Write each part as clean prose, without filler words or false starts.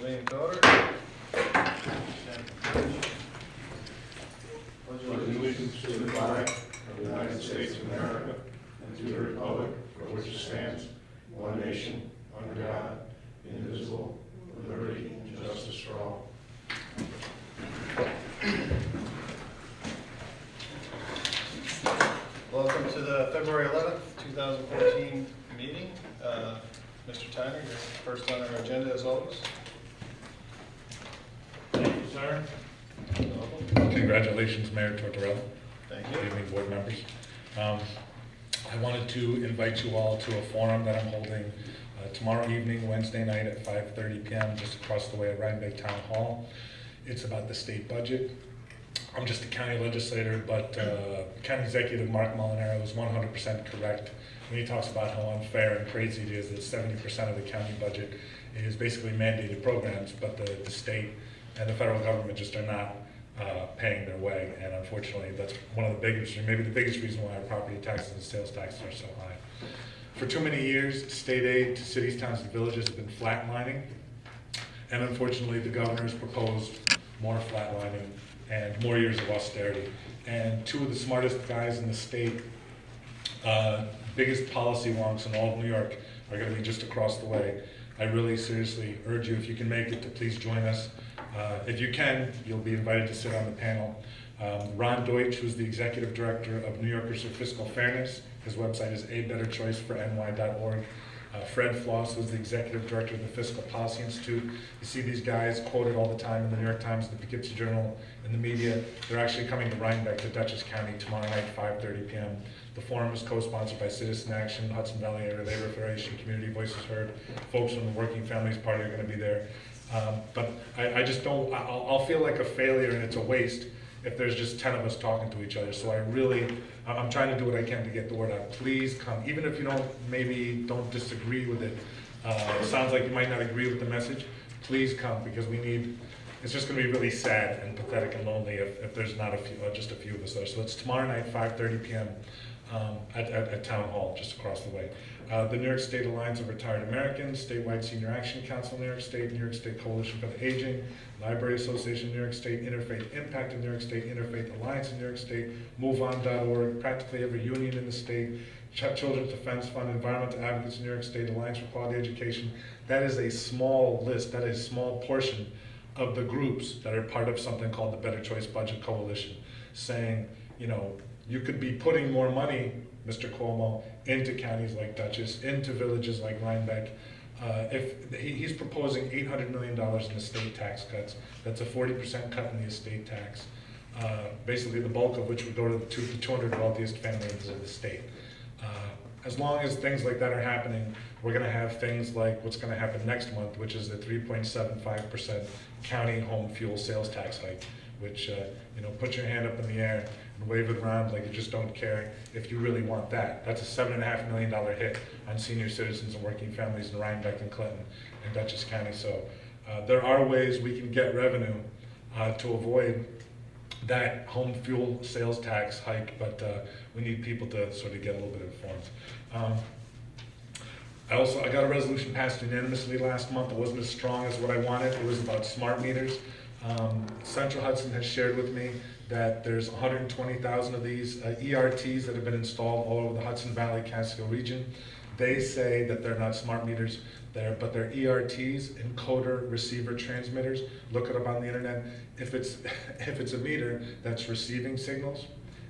convene to order. Pledge allegiance to the flag of the United States of America and to the republic for which it stands, one nation, under God, indivisible, with liberty and justice for all. Welcome to the February 11th, 2014 meeting. Mr. Tyner, you're first on our agenda as always. Thank you, sir. Congratulations, Mayor Tortorella. Thank Good you. evening, board members. I wanted to invite you all to a forum that I'm holding tomorrow evening, Wednesday night at 5:30 p.m. just across the way at Rhinebeck Town Hall. It's about the state budget. I'm just a county legislator, but County Executive Mark Molinaro is 100% correct when he talks about how unfair and crazy it is that 70% of the county budget is basically mandated programs, but the state and the federal government just are not paying their way. And unfortunately, that's one of the biggest, or maybe the biggest reason why our property taxes and sales taxes are so high. For too many years, state aid to cities, towns, and villages has been flatlining. And unfortunately, the governor's proposed more flatlining and more years of austerity. And two of the smartest guys in the state, biggest policy wonks in all of New York, are going to be just across the way. I really seriously urge you, if you can make it, to please join us. If you can, you'll be invited to sit on the panel. Ron Deutsch, who's the executive director of New Yorkers for Fiscal Fairness, his website is abetterchoiceforny.org. Fred Floss, who's the executive director of the Fiscal Policy Institute. You see these guys quoted all the time in the New York Times, the Poughkeepsie Journal, in the media. They're actually coming to Rhinebeck to Dutchess County tomorrow night, 5:30 p.m. The forum is co-sponsored by Citizen Action, Hudson Valley Area Labor Federation, Community Voices Heard. Folks from the Working Families Party are going to be there. But I just don't, I'll feel like a failure and it's a waste if there's just 10 of us talking to each other. So I'm trying to do what I can to get the word out. Please come, even if you don't disagree with it. It sounds like you might not agree with the message. Please come, because it's just going to be really sad and pathetic and lonely if there's not just a few of us there. So it's tomorrow night, 5:30 p.m. At Town Hall, just across the way. The New York State Alliance of Retired Americans, Statewide Senior Action Council in New York State Coalition for the Aging, Library Association in New York State, Interfaith Impact in New York State, Interfaith Alliance in New York State, MoveOn.org, practically every union in the state, Children's Defense Fund, Environmental Advocates in New York State, Alliance for Quality Education. That is a small list, that is a small portion of the groups that are part of something called the Better Choice Budget Coalition, saying, you could be putting more money, Mr. Cuomo, into counties like Dutchess, into villages like Rhinebeck. If he's proposing $800 million in estate tax cuts, that's a 40% cut in the estate tax, basically the bulk of which would go to the 200 wealthiest families of the state. As long as things like that are happening, we're going to have things like what's going to happen next month, which is the 3.75% county home fuel sales tax hike, which, put your hand up in the air and wave it around like you just don't care if you really want that. That's a $7.5 million hit on senior citizens and working families in Rhinebeck and Clinton and Dutchess County. So there are ways we can get revenue to avoid that home fuel sales tax hike, but we need people to sort of get a little bit informed. I got a resolution passed unanimously last month. It wasn't as strong as what I wanted. It was about smart meters. Central Hudson has shared with me that there's 120,000 of these ERTs that have been installed all over the Hudson Valley, Catskill region. They say that they're not smart meters, but they're ERTs, encoder receiver transmitters. Look it up on the internet. If it's a meter that's receiving signals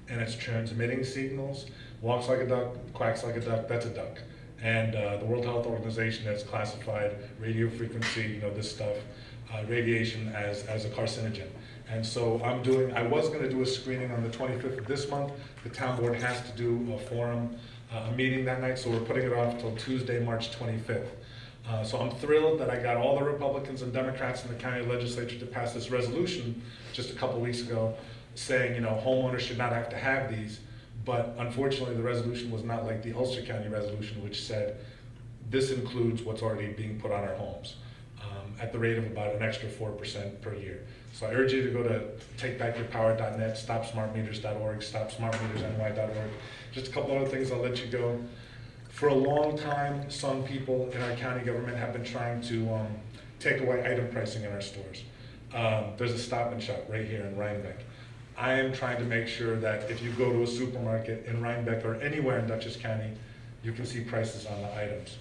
and it's transmitting signals, walks like a duck, quacks like a duck, that's a duck. And the World Health Organization has classified radio frequency, this stuff, radiation as a carcinogen. And so I was going to do a screening on the 25th of this month. The town board has to do a forum, a meeting that night, so we're putting it off until Tuesday, March 25th. So I'm thrilled that I got all the Republicans and Democrats in the county legislature to pass this resolution just a couple weeks ago saying, homeowners should not have to have these. But unfortunately, the resolution was not like the Ulster County resolution, which said this includes what's already being put on our homes at the rate of about an extra 4% per year. So I urge you to go to takebackyourpower.net, stopsmartmeters.org, stopsmartmetersny.org. Just a couple other things, I'll let you go. For a long time, some people in our county government have been trying to take away item pricing in our stores. There's a Stop and Shop right here in Rhinebeck. I am trying to make sure that if you go to a supermarket in Rhinebeck or anywhere in Dutchess County, you can see prices on the items.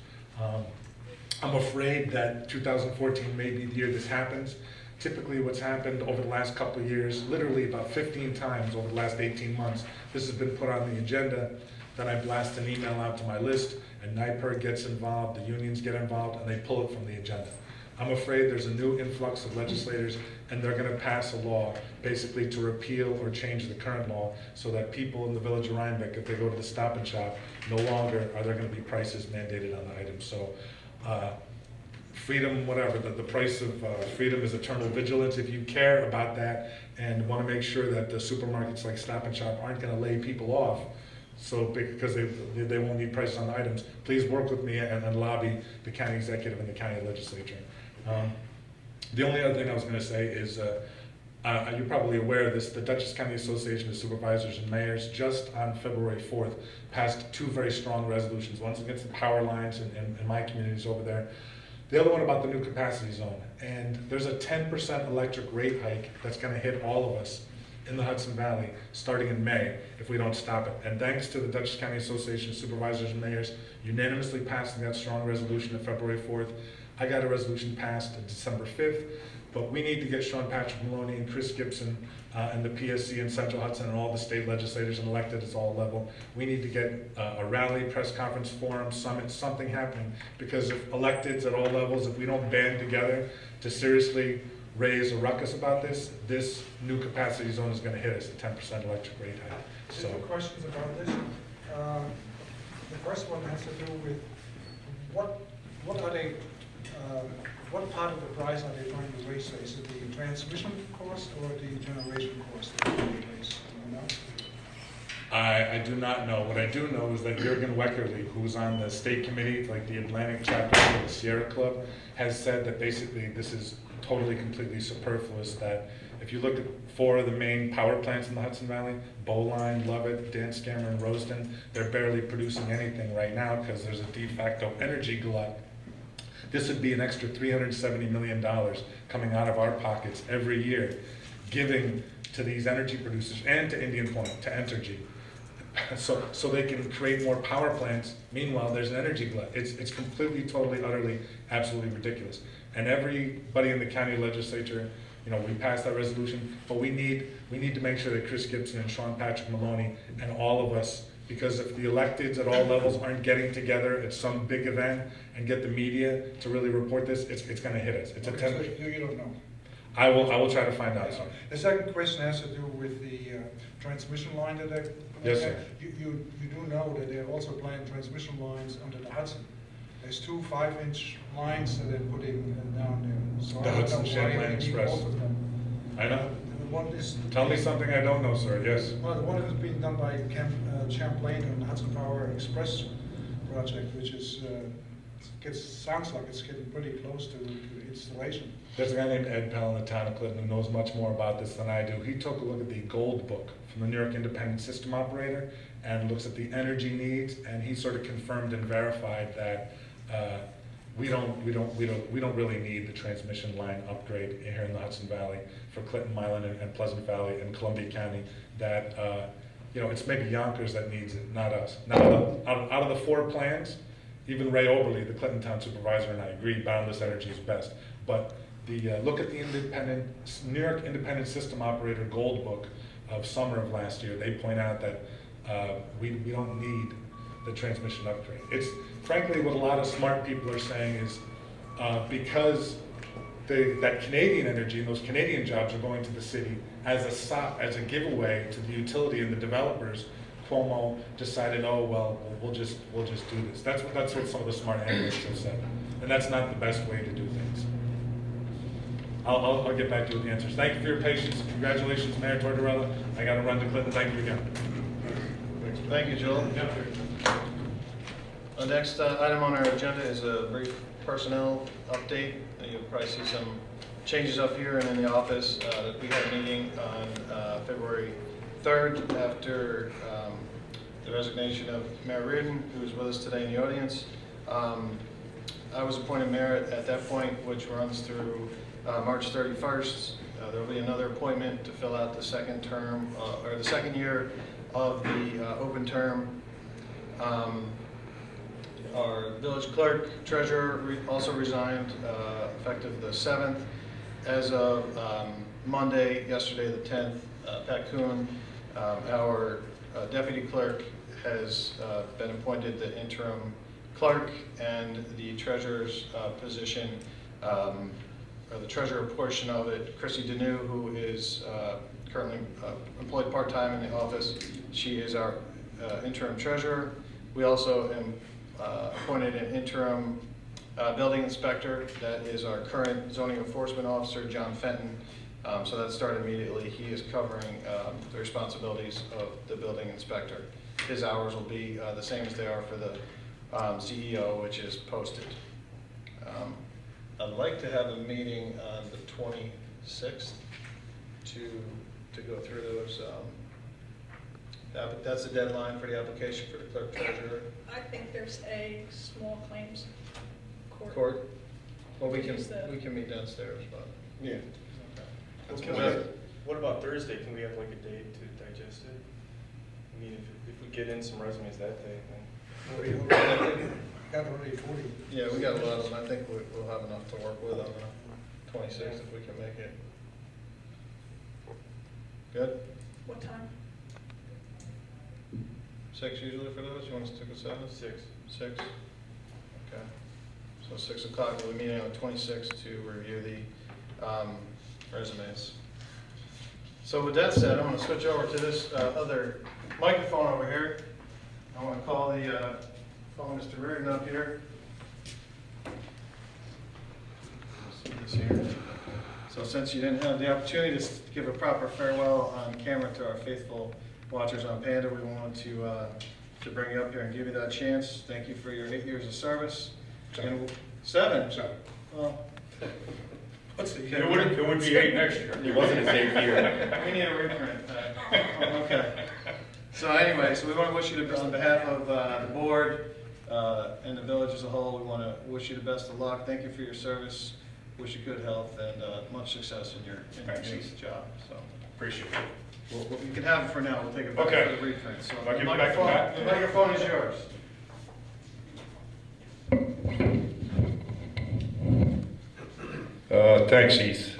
I'm afraid that 2014 may be the year this happens. Typically what's happened over the last couple of years, literally about 15 times over the last 18 months, this has been put on the agenda, then I blast an email out to my list, and NYPER gets involved, the unions get involved, and they pull it from the agenda. I'm afraid there's a new influx of legislators, and they're gonna pass a law basically to repeal or change the current law so that people in the village of Rhinebeck, if they go to the Stop and Shop, no longer are there gonna be prices mandated on the items. So, freedom, whatever, the price of freedom is eternal vigilance. If you care about that and want to make sure that the supermarkets like Stop and Shop aren't going to lay people off, so because they won't need prices on the items, please work with me and lobby the county executive and the county legislature. The only other thing I was going to say is, you're probably aware of this, the Dutchess County Association of Supervisors and Mayors just on February 4th passed two very strong resolutions. One's against the power lines in my communities over there. The other one about the new capacity zone. And there's a 10% electric rate hike that's gonna hit all of us in the Hudson Valley starting in May if we don't stop it. And thanks to the Dutchess County Association of Supervisors and Mayors unanimously passing that strong resolution on February 4th. I got a resolution passed on December 5th, but we need to get Sean Patrick Maloney and Chris Gibson and the PSC in Central Hudson and all the state legislators and elected at all level. We need to get a rally, press conference, forum, summit, something happening, because if electeds at all levels, if we don't band together to seriously raise a ruckus about this, this new capacity zone is gonna hit us, the 10% electric rate hike. So, questions about this. The first one has to do with what are they, what part of the price are they trying to raise? Is it the transmission cost or the generation cost that they raise? Do you know? I do not know. What I do know is that Jürgen Weckerle, who's on the state committee, like the Atlantic chapter of the Sierra Club, has said that basically this is totally, completely superfluous, that if you look at 4 of the main power plants in the Hudson Valley, Bowline, Lovett, Danskammer, and Roseton, they're barely producing anything right now because there's a de facto energy glut. This would be an extra $370 million coming out of our pockets every year, giving to these energy producers and to Indian Point, to Entergy, so they can create more power plants. Meanwhile, there's an energy glut. It's completely, totally, utterly, absolutely ridiculous. And everybody in the county legislature, you know, we passed that resolution, but we need to make sure that Chris Gibson and Sean Patrick Maloney and all of us, because if the electeds at all levels aren't getting together at some big event and get the media to really report this, it's going to hit us. It's Okay, a so 10. you don't know. I will try to find out. Sorry. The second question has to do with the transmission line that they're. Yes, sir. You do know that they're also planning transmission lines under the Hudson. There's 2 5-inch lines that they're putting down there. So The I don't Hudson know why Champlain they need Express. both of them. I know. The one is. Tell me something I don't know, sir. Yes. Well, the one has been done by Champlain and Hudson Power Express project, which is sounds like it's getting pretty close to installation. There's a guy named Ed Pell in the town of Clinton who knows much more about this than I do. He took a look at the Gold Book from the New York Independent System Operator and looks at the energy needs, and he sort of confirmed and verified that we don't really need the transmission line upgrade here in the Hudson Valley for Clinton, Milan, and Pleasant Valley and Columbia County. That you know, it's maybe Yonkers that needs it, not us. Now, out of the 4 plans, even Ray Oberly, the Clinton Town Supervisor, and I agree, boundless energy is best. But the look at the New York Independent System Operator Gold Book of summer of last year. They point out that we don't need the transmission upgrade. It's frankly what a lot of smart people are saying is because that Canadian energy and those Canadian jobs are going to the city as a giveaway to the utility and the developers. Cuomo decided, oh well, we'll just do this. That's what some of the smart analysts have said, and that's not the best way to do things. I'll get back to you with the answers. Thank you for your patience. Congratulations, Mayor Tortorella. I got to run to Clinton. Thank you again. Thank you, Joel. The next item on our agenda is a brief personnel update. You'll probably see some changes up here and in the office. We had a meeting on February 3rd after the resignation of Mayor Reardon, who is with us today in the audience. I was appointed mayor at that point, which runs through March 31st. There will be another appointment to fill out the second term, or the second year of the open term. Our village clerk, treasurer also resigned effective the 7th. As of Monday, yesterday the 10th, Pat Kuhn, our deputy clerk, has been appointed the interim clerk, and the treasurer's position, or the treasurer portion of it, Chrissy Deneau, who is currently employed part-time in the office. She is our interim treasurer. We also appointed an interim building inspector. That is our current zoning enforcement officer, John Fenton. So that started immediately. He is covering the responsibilities of the building inspector. His hours will be the same as they are for the CEO, which is posted. I'd like to have a meeting on the 26th to go through those. That's the deadline for the application for the clerk treasurer. I think there's a small claims Court? Well, we Use can meet downstairs, but. Yeah. That's Can good. what about Thursday? Can we have like a day to digest it? I mean, if we get in some resumes that day, then. Got already 40. Yeah, we got a lot of them. I think we'll have enough to work with on the 26th if we can make it. Good? What time? 6 usually for those? You want us to stick with 7? 6. 6? Okay. So 6 o'clock, we'll be meeting on the 26th to review the resumes. So with that said, I'm going to switch over to this other microphone over here. I want to call Mr. Reardon up here. He's here. So since you didn't have the opportunity to give a proper farewell on camera to our faithful watchers on Panda, we wanted to bring you up here and give you that chance. Thank you for your 8 years of service. 7? 7. Well, It would be 8 next year. It wasn't a safe year. we need a reprint. Okay. So anyway, so we want to wish you, on behalf of the board and the village as a whole, we want to wish you the best of luck. Thank you for your service. Wish you good health and much success in your new job. So Appreciate it. you can have it for now. We'll take it back Okay. for the reprint. So I'll give it back to Matt. the microphone is yours. Thanks, Heath.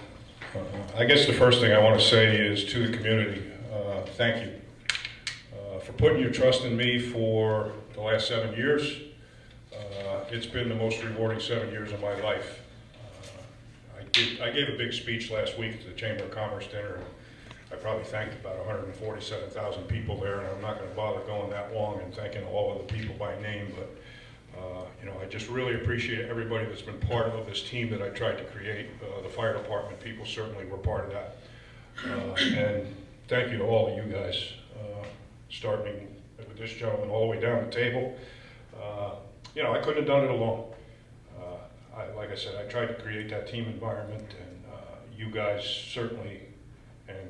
I guess the first thing I want to say is to the community, thank you for putting your trust in me for the last 7 years. It's been the most rewarding 7 years of my life. I gave a big speech last week at the Chamber of Commerce dinner. I probably thanked about 147,000 people there, and I'm not going to bother going that long and thanking all of the people by name, but I just really appreciate everybody that's been part of this team that I tried to create. The fire department people certainly were part of that. And thank you to all of you guys, starting with this gentleman all the way down the table. I couldn't have done it alone. Like I said, I tried to create that team environment, and you guys certainly, and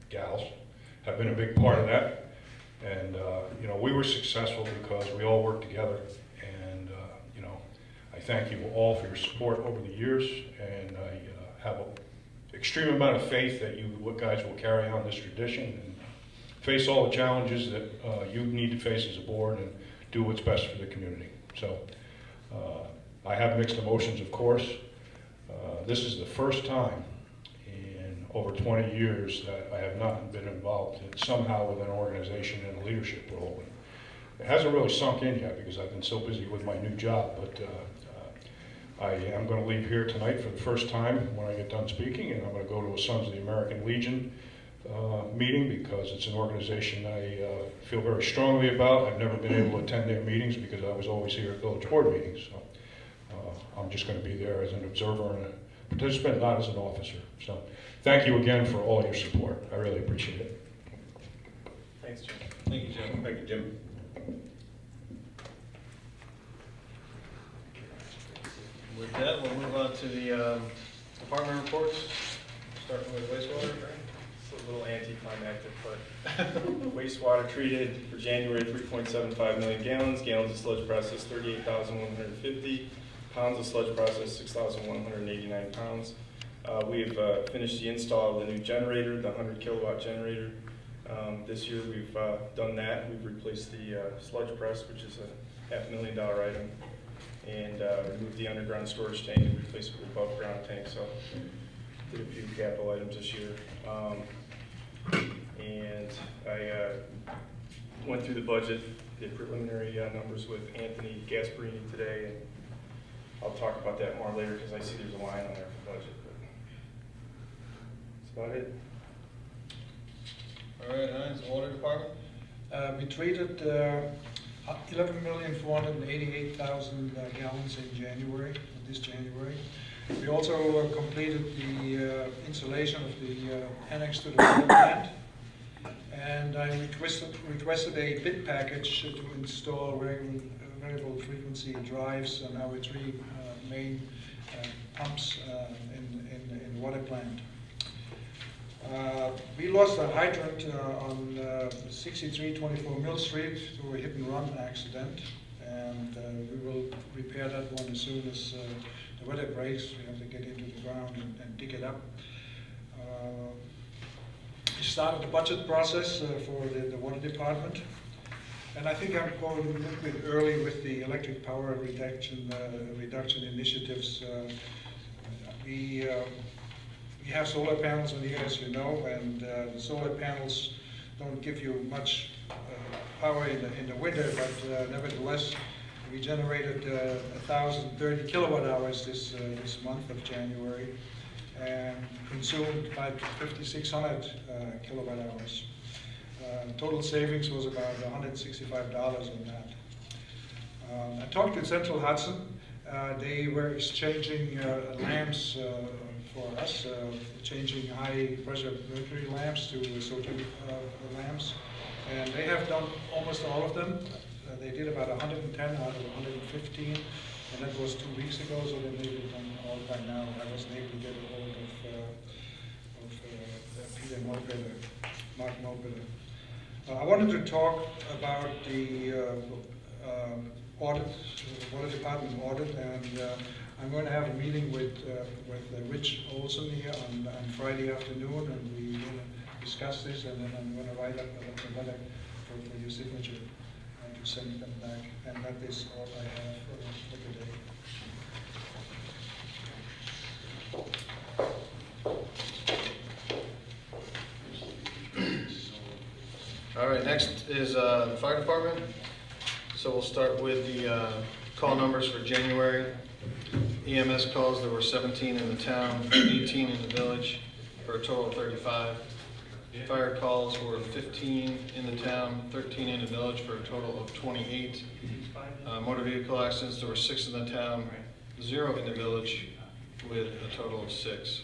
gals, have been a big part of that. And we were successful because we all worked together. And I thank you all for your support over the years, and I have an extreme amount of faith that you guys will carry on this tradition and face all the challenges that you need to face as a board and do what's best for the community. So I have mixed emotions, of course. This is the first time in over 20 years that I have not been involved somehow with an organization in a leadership role. It hasn't really sunk in yet because I've been so busy with my new job, but I am going to leave here tonight for the first time when I get done speaking, and I'm going to go to a Sons of the American Legion meeting because it's an organization I feel very strongly about. I've never been able to attend their meetings because I was always here at village board meetings. So I'm just going to be there as an observer and a participant, not as an officer. So thank you again for all your support. I really appreciate it. Thanks, Jim. Thank you, Jim. Thank you, Jim. With that, we'll move on to the department reports, starting with wastewater. It's a little anticlimactic, but wastewater treated for January, 3.75 million gallons. Gallons of sludge processed, 38,150. pounds of sludge processed, 6,189 pounds. We've finished the install of the new generator, the 100 kilowatt generator. This year we've done that. We've replaced the sludge press, which is a $500,000 item, and removed the underground storage tank and replaced it with above ground tank. So did a few capital items this year. And I went through the budget, did preliminary numbers with Anthony Gasparini today, and I'll talk about that more later because I see there's a line on there for budget. But that's about it. All right, Heinz, Water Department? We treated 11,488,000 gallons in January, this January. We also completed the installation of the annex to the water plant. And I requested a bid package to install variable frequency drives on our three main pumps in the water plant. We lost a hydrant on 6324 Mill Street to a hit and run accident, and we will repair that one as soon as the weather breaks. We have to get into the ground and dig it up. We started the budget process for the water department, and I think I'm going a little bit early with the electric power reduction initiatives. We have solar panels on here, as you know, and the solar panels don't give you much power in the winter, but nevertheless, we generated 1,030 kilowatt hours this month of January, and consumed about 5,600 kilowatt hours. Total savings was about $165 on that. I talked with Central Hudson. They were exchanging lamps for us, changing high pressure mercury lamps to sodium lamps. And they have done almost all of them. They did about 110 out of 115. And that was 2 weeks ago, so they may have done all by now. I wasn't able to get a hold of Peter Molbiller, Mark Molbiller. I wanted to talk about the audit, water department audit, and I'm going to have a meeting with Rich Olson here on Friday afternoon, and we're going to discuss this, and then I'm going to write up a letter for your signature and to send them back. And that is all I have for today. All right, next is the fire department. So we'll start with the call numbers for January. EMS calls, there were 17 in the town, 18 in the village, for a total of 35. Fire calls were 15 in the town, 13 in the village, for a total of 28. Motor vehicle accidents, there were 6 in the town, 0 in the village, with a total of 6.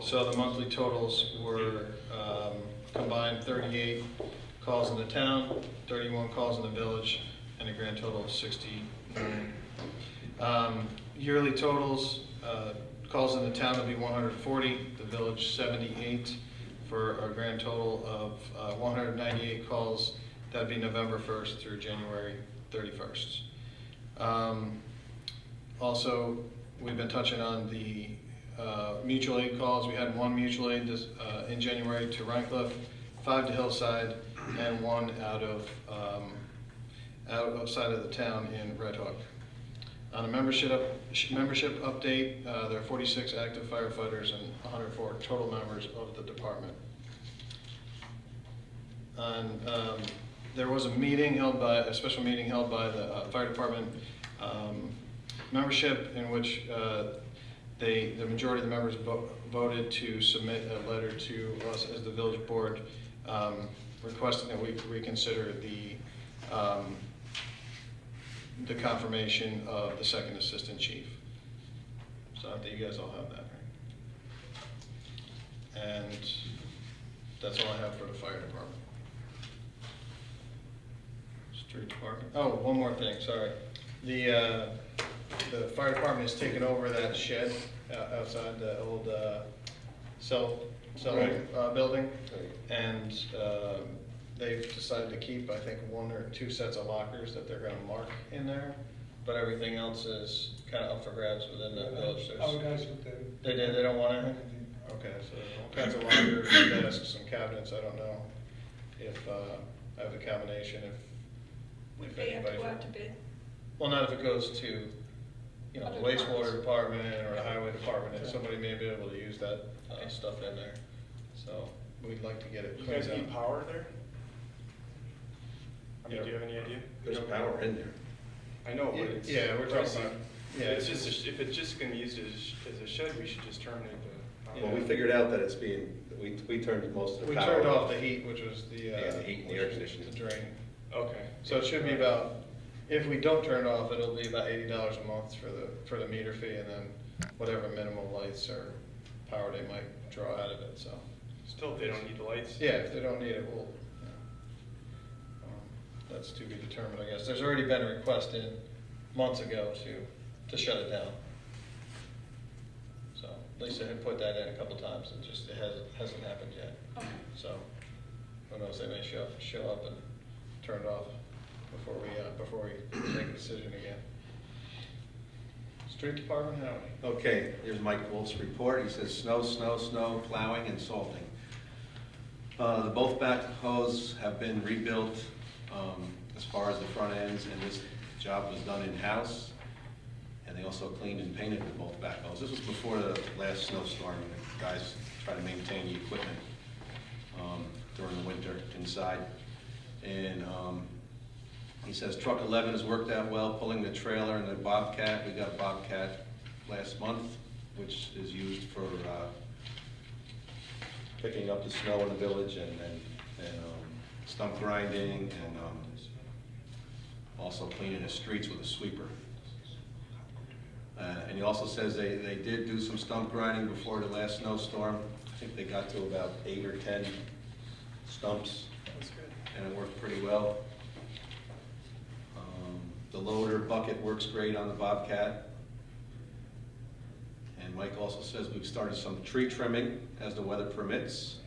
So the monthly totals were combined 38 calls in the town, 31 calls in the village, and a grand total of 69. Yearly totals, calls in the town will be 140, the village 78, for a grand total of 198 calls. That'd be November 1st through January 31st. Also, we've been touching on the mutual aid calls. We had 1 mutual aid in January to Rhinecliff, 5 to Hillside, and 1 outside of the town in Red Hook. On a membership update, there are 46 active firefighters and 104 total members of the department. And there was a special meeting held by the fire department membership, in which the majority of the members voted to submit a letter to us as the village board, requesting that we reconsider the confirmation of the second assistant chief. So I think you guys all have that, right? And that's all I have for the fire department. Street department. Oh, one more thing, sorry. The fire department has taken over that shed outside the old cell building, and they've decided to keep, I think, 1 or 2 sets of lockers that they're going to mark in there, but everything else is kind of up for grabs within the village. Our guys looked at it. They did, they don't want anything? Okay, so all kinds of lockers, desks, and cabinets, I don't know if, I have a combination, Would if they have to anybody. go out to bid? Well, not if it goes to, you know, the Other wastewater departments. department or the highway department, and Okay. somebody may be able to use that, Okay. stuff in there. So, we'd like to get it You guys cleaned need out. power there? I mean, Yeah. do you have any idea? There's power in there. I know, but it's. Yeah, we're talking pricey. about, yeah. It's just, if it's just gonna be used as a shed, we should just terminate the. Well, we figured out that it's being, we turned most of the We power. turned off the heat, which was the, Yeah, the heat and the which air was conditioning. The drain. Okay. So it should be about, if we don't turn it off, it'll be about $80 a month for the meter fee, and then whatever minimal lights or power they might draw out of it, so. Still, if they don't need the lights? Yeah, if they don't need it, we'll, that's to be determined, I guess. There's already been a request in months ago to shut it down. So Lisa had put that in a couple times, it hasn't happened yet. Okay. So, who knows, they may show up and turn it off before we make a decision again. Street Department, Howie? Okay, here's Mike Wolf's report. He says snow, snow, snow, plowing and salting. The both backhoes have been rebuilt as far as the front ends, and this job was done in-house. And they also cleaned and painted the both backhoes. This was before the last snowstorm, and the guys try to maintain the equipment during the winter inside. And he says truck 11 has worked out well, pulling the trailer and the Bobcat. We got a Bobcat last month, which is used for picking up the snow in the village and stump grinding and also cleaning the streets with a sweeper. And he also says they did do some stump grinding before the last snowstorm. I think they got to about 8 or 10 stumps, That's good. and it worked pretty well. The loader bucket works great on the Bobcat. And Mike also says we've started some tree trimming as the weather permits.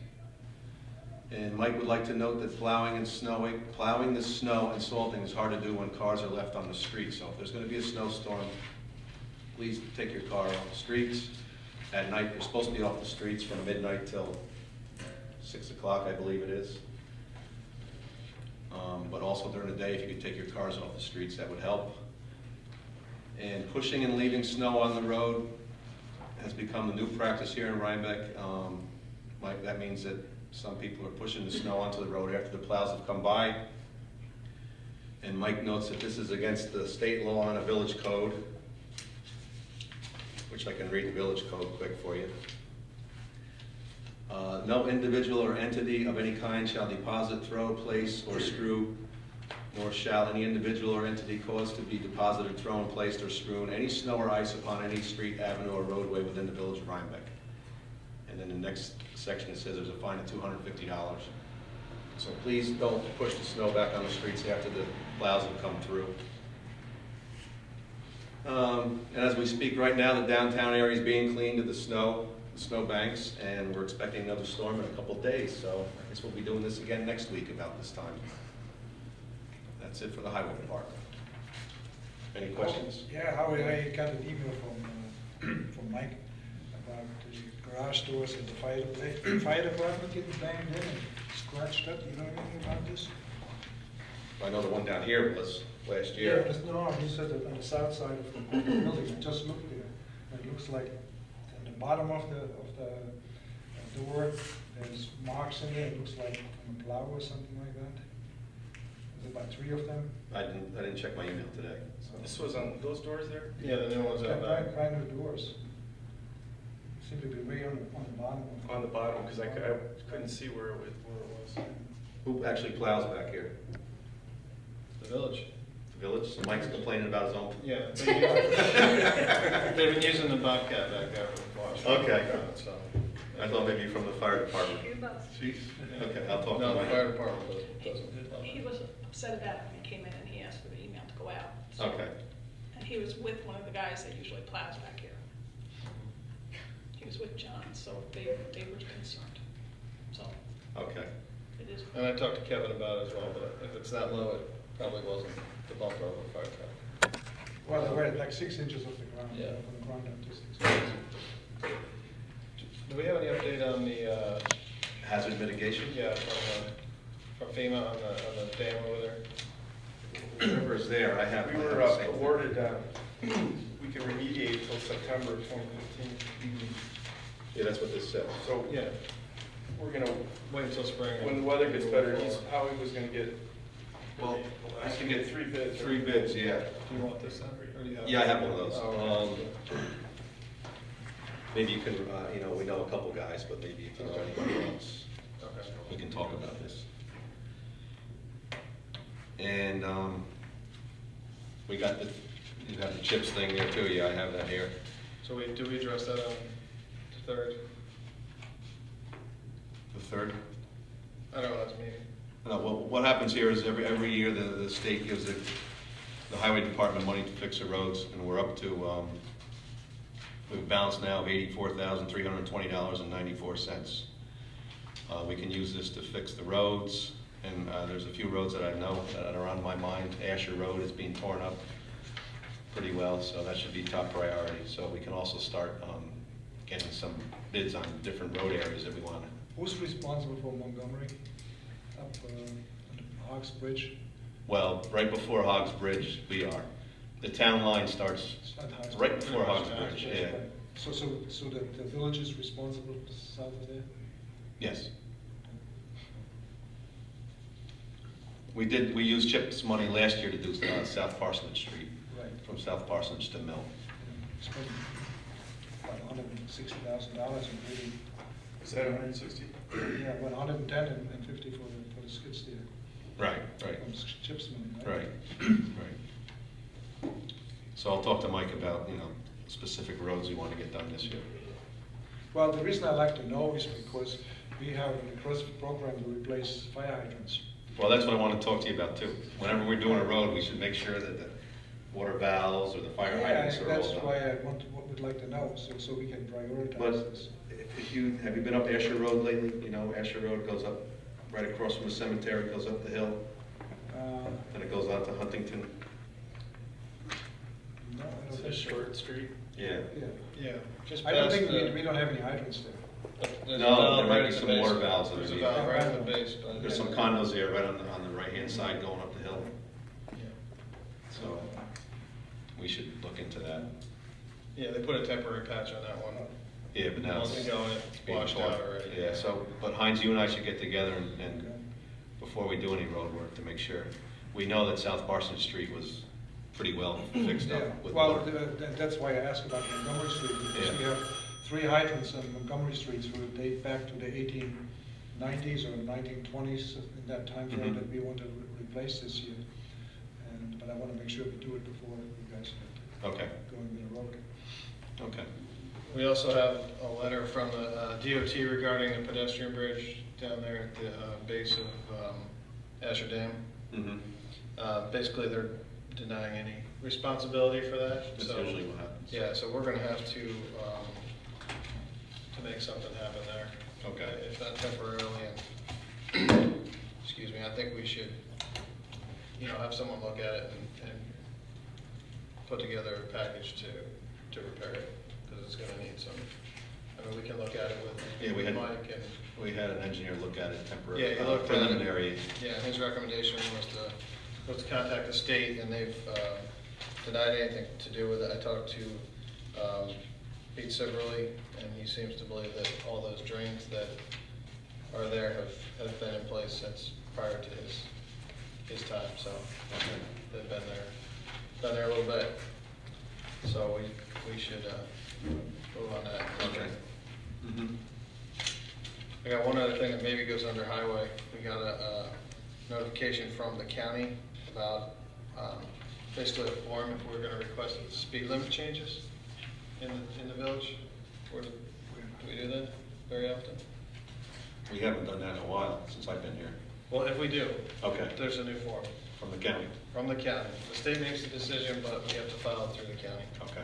And Mike would like to note that plowing the snow and salting is hard to do when cars are left on the street. So if there's going to be a snowstorm, please take your car off the streets. At night, you're supposed to be off the streets from midnight till 6 o'clock, I believe it is. But also during the day, if you could take your cars off the streets, that would help. And pushing and leaving snow on the road has become the new practice here in Rhinebeck. That means that some people are pushing the snow onto the road after the plows have come by. And Mike notes that this is against the state law and a village code, which I can read the village code quick for you. No individual or entity of any kind shall deposit, throw, place, or strew, nor shall any individual or entity cause to be deposited, thrown, placed, or strewn any snow or ice upon any street, avenue, or roadway within the village of Rhinebeck. And then the next section, it says there's a fine of $250. So please don't push the snow back on the streets after the plows have come through. And as we speak right now, the downtown area is being cleaned of the snow banks, and we're expecting another storm in a couple of days, so I guess we'll be doing this again next week about this time. That's it for the highway department. Any questions? Yeah, Howie, I got an email from Mike about the garage doors at the fire department getting banged in and scratched up. You know anything about this? I know the one down here was last Yeah, year. no, he said that on the south side of the building, I just looked there, and it looks like at the bottom of the door, there's marks in there, it looks like from a plow or something like that. There's about 3 of them. I didn't check my email today. So. This was on those doors there? Yeah, the new ones out back. Brand new doors. Seem to be way on the bottom. On the bottom, because I couldn't see where it was. Who actually plows back here? The village. The village? So Mike's complaining about his own. Yeah. They've been using the Bobcat back there for a while. Okay. So. I thought maybe from the fire department. You both. Chief? Okay, I'll talk to No, the Mike. fire department doesn't. He was upset about it when he came in and he asked for the email to go out. So- Okay. And he was with one of the guys that usually plows back here. He was with John, so they were concerned. So Okay. it is. And I talked to Kevin about it as well, but if it's that low, it probably wasn't the bumper of a fire truck. Well, they were like 6 inches off the ground, Yeah. from the ground up to 6 inches. Do we have any update on the, Hazard mitigation? yeah, from FEMA on the dam over there? Whoever's there, I have. We were awarded, we can remediate till September of 2015. Yeah, that's what this says. So Yeah, we're gonna, wait until spring. when the weather gets better, Howie was gonna get. Well, I can get 3 bids. 3 bids, yeah. Do you want this then? Or do you have? Yeah, I have one of those. Oh, Maybe you can, you know, we know a couple guys, but maybe if you know anybody else, okay. we can talk about this. And we got you got the chips thing there too, yeah, I have that here. So do we address that on the 3rd? The 3rd? I don't know, that's meeting. No, well, what happens here is every year the state gives the highway department money to fix the roads, and we're up to, we have a balance now of $84,320.94. We can use this to fix the roads, and there's a few roads that I know that are on my mind. Asher Road is being torn up pretty well, so that should be top priority. So we can also start getting some bids on different road areas that we want to. Who's responsible for Montgomery up on the Hawks Bridge? Well, right before Hogs Bridge, we are. The town line starts It's not Hawks right Bridge. before Hogs Bridge, yeah. So the village is responsible south of there? Yes. We used CHIPS money last year to do South Parsonage Street, Right. from South Parsonage to Mill. Spent about $160,000 in really. Is that 160? Yeah, about 110 and 50 for the skid steer. Right, right, From CHIPS money, right? right, right. So I'll talk to Mike about, you know, specific roads we want to get done this year. Well, the reason I like to know is because we have an aggressive program to replace fire hydrants. Well, that's what I want to talk to you about too. Whenever we're doing a road, we should make sure that the water valves or the fire hydrants are all That's done. why I would like to know, so we can prioritize But this. have you been up Asher Road lately? You know, Asher Road goes up right across from the cemetery, goes up the hill, and it goes out to Huntington. No, I don't It's a think. short street. Yeah. Yeah. Yeah, just I don't past think the. we don't have any hydrants there. There's a No, valve there might right be at the some base. water valves There's a underneath. valve right at the base, but. There's some condos there right on the right-hand side going up the hill, Yeah. so we should look into that. Yeah, they put a temporary patch on that one. Yeah, but now Months it's ago, and it's being washed torn. out already. Yeah, so, but Heinz, you and I should get together and Okay. before we do any road work, to make sure. We know that South Parsonage Street was pretty well fixed Yeah, up with well, water. that's why I asked about Montgomery Street, because Yeah. we have 3 hydrants on Montgomery Street who date back to the 1890s or 1920s, in that time frame Mhm. that we want to replace this year. But I want to make sure we do it before you guys Okay, go into the road. okay. We also have a letter from the DOT regarding a pedestrian bridge down there at the base of Asher Dam. Mm-hmm. Basically, they're denying any responsibility for that. That's So, usually what happens. yeah, so we're gonna have to make something happen there. Okay. If not temporarily, and, excuse me, I think we should, you know, have someone look at it and put together a package to repair it, because it's gonna need some, I mean, we can look at it Yeah, we with had- Mike, and, We had an engineer look at it temporarily. Yeah, he looked at it. Preliminary. yeah, his recommendation was to contact the state, and they've denied anything to do with it. I talked to Pete Siberly, and he seems to believe that all those drains that are there have been in place since prior to his time, so they've been there a little bit. So we should move on that. Okay. Mm-hmm. I got one other thing that maybe goes under highway. We got a notification from the county about basically a form if we're gonna request speed limit changes in the village. Do we do that very often? We haven't done that in a while, since I've been here. Well, if we do, Okay, there's a new form from the county. from the county. The state makes the decision, but we have to file it through the county. Okay.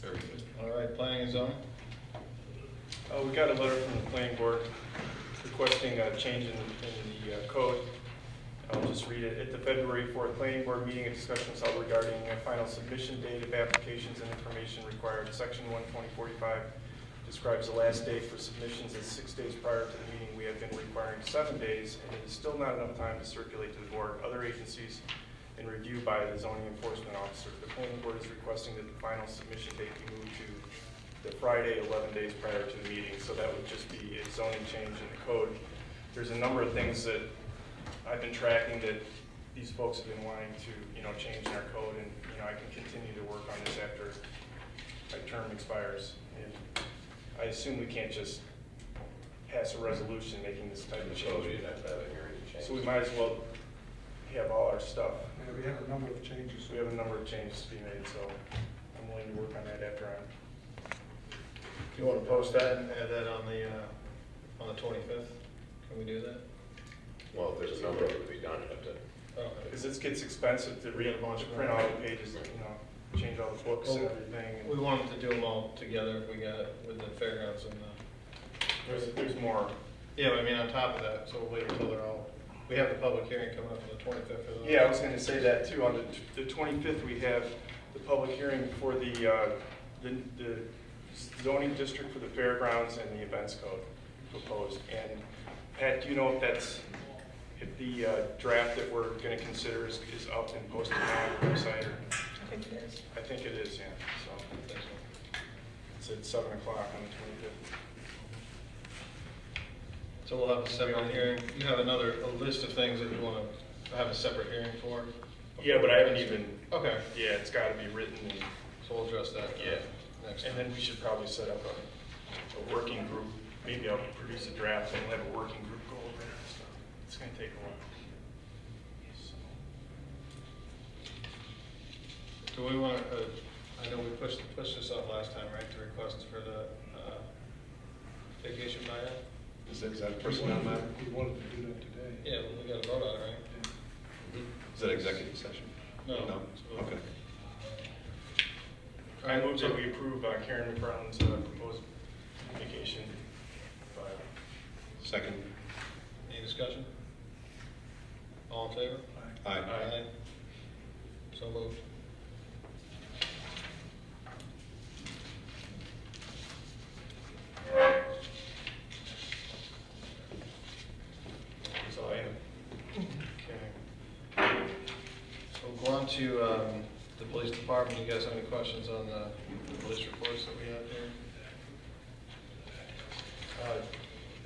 Very good. All right, planning and zoning? We got a letter from the planning board requesting a change in the code. I'll just read it. At the February 4th Planning Board meeting, a discussion was held regarding a final submission date of applications and information required. Section 12045 describes the last date for submissions as 6 days prior to the meeting. We have been requiring 7 days, and it is still not enough time to circulate to the board, other agencies, and review by the zoning enforcement officer. The planning board is requesting that the final submission date be moved to the Friday 11 days prior to the meeting, so that would just be a zoning change in the code. There's a number of things that I've been tracking that these folks have been wanting to, change in our code, and, I can continue to work on this after my term expires. And I assume we can't just pass a resolution making this type of change. So we might as well have all our stuff. Yeah, we have a number of changes. So we have a number of changes to be made, so I'm willing to work on that after I'm. If you want to post that and add that on the 25th, can we do that? Well, if there's a number of it to be done, you have to. Oh, Because it gets expensive to read a bunch of print all the pages, change all the books and everything. We wanted to do them all together if we got it with the fairgrounds and There's more. yeah, but I mean, on top of that, so we'll wait until they're all, we have the public hearing coming up on the 25th. For those. Yeah, I was going to say that too. On the 25th, we have the public hearing for the zoning district for the fairgrounds and the events code proposed. And Pat, do you know if the draft that we're going to consider is up and posted on our website? Or? I think it is. I think it is, yeah. So it's at 7 o'clock on the 25th. So we'll have a separate hearing. You have a list of things that you want to have a separate hearing for? Yeah, but I haven't even. Okay. Yeah, it's got to be written. And, So we'll address that next time. And then we should probably set up a working group. Maybe I'll produce a draft and we'll have a working group go over it and stuff. It's going to take a while. So. Do we want to, I know we pushed this off last time, right, the request for the vacation buyout? Is that a personnel matter? We wanted to do that today. Yeah, well, we got to vote on it, right? Is that executive session? No. Okay. I move that we approve Karen McFarland's proposed vacation buyout. Second. Any discussion? All in favor? Aye. So moved. That's all I have. Okay. So we'll go on to the police department. You guys have any questions on the police reports that we have here?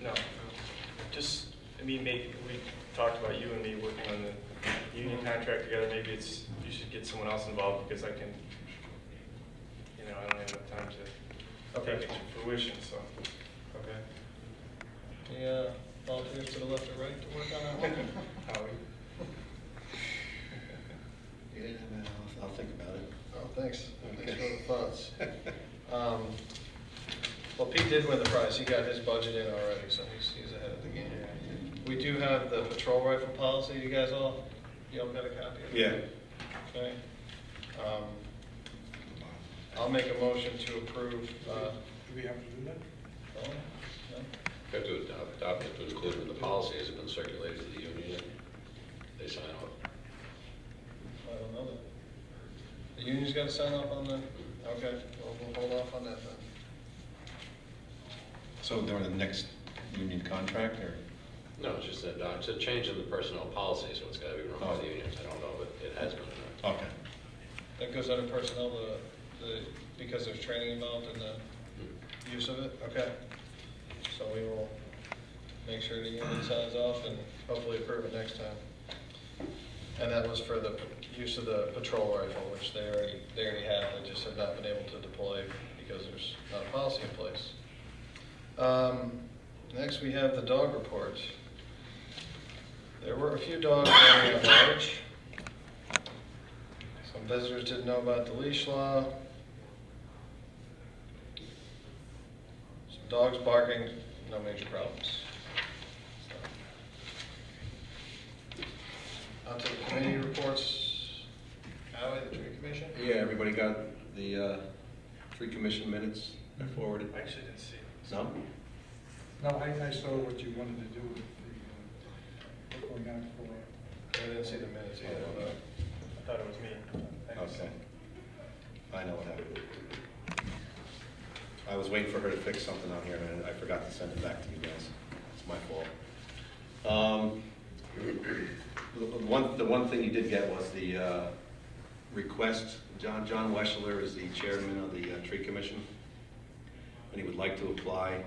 No. Just, maybe we talked about you and me working on the union contract together. Maybe you should get someone else involved because I can, I don't have enough time to take it to fruition, so. Okay. Any volunteers to the left or right to work on that one? Howie? Yeah, I'll think about it. Oh, thanks. Okay. Thanks for the thoughts. Well, Pete did win the prize. He got his budget in already, so he's ahead of the game. We do have the patrol rifle policy. You guys all got a copy of it? Yeah. Okay. I'll make a motion to approve. Do we have to do that? Oh, no? Have to adopt it to include in the policy. Has it been circulated to the union? They sign off. I don't know that. The union's got to sign off on the, okay, well, we'll hold off on that then. So during the next union contract, or? No, it's just that it's a change in the personnel policy, so it's got to be run by the union. I don't know, but it has been. Okay. That goes under personnel, because there's training involved in the use of it? Okay. So we will make sure the union signs off and hopefully approve it next time. And that was for the use of the patrol rifle, which they already have. They just have not been able to deploy because there's not a policy in place. Next, we have the dog report. There were a few dogs running at large. Some visitors didn't know about the leash law. Some dogs barking, no major problems. On to the committee reports. Howie, the tree commission? Yeah, everybody got the tree commission minutes I forwarded? I actually didn't see it. No? No, I saw what you wanted to do with the, going out for I didn't see the minutes either, but I thought it was me. Thanks. Okay. I know what happened. I was waiting for her to fix something on here, and I forgot to send it back to you guys. It's my fault. The one thing you did get was the request. John Weschler is the chairman of the Tree Commission, and he would like to apply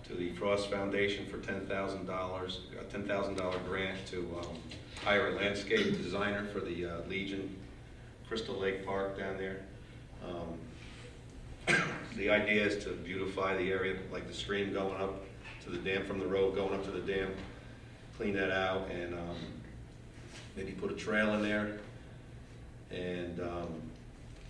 to the Frost Foundation for $10,000, a $10,000 grant to hire a landscape designer for the Legion Crystal Lake Park down there. The idea is to beautify the area, like the stream going up to the dam, from the road going up to the dam, clean that out, and maybe put a trail in there. And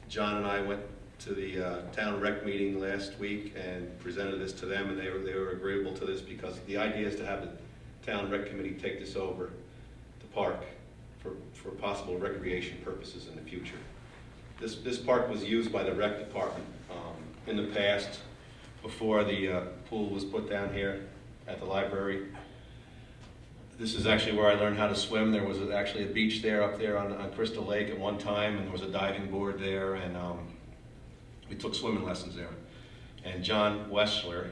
John and I went to the town rec meeting last week and presented this to them, and they were agreeable to this, because the idea is to have the town rec committee take this over the park for possible recreation purposes in the future. This park was used by the rec department in the past, before the pool was put down here at the library. This is actually where I learned how to swim. There was actually a beach there, up there on Crystal Lake at one time, and there was a diving board there, and we took swimming lessons there. And John Weschler,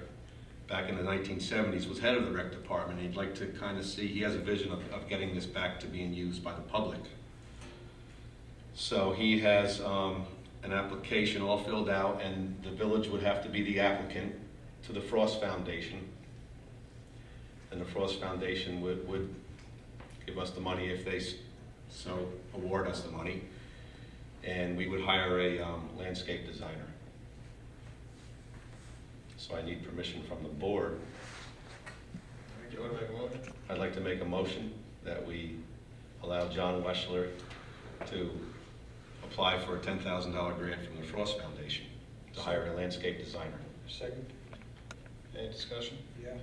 back in the 1970s, was head of the rec department. He'd like to kind of see, he has a vision of getting this back to being used by the public. So he has an application all filled out, and the village would have to be the applicant to the Frost Foundation. And the Frost Foundation would give us the money if they so award us the money. And we would hire a landscape designer. So I need permission from the board. You want to make a motion? I'd like to make a motion that we allow John Weschler to apply for a $10,000 grant from the Frost Foundation to hire a landscape designer. Second, Any discussion? yeah.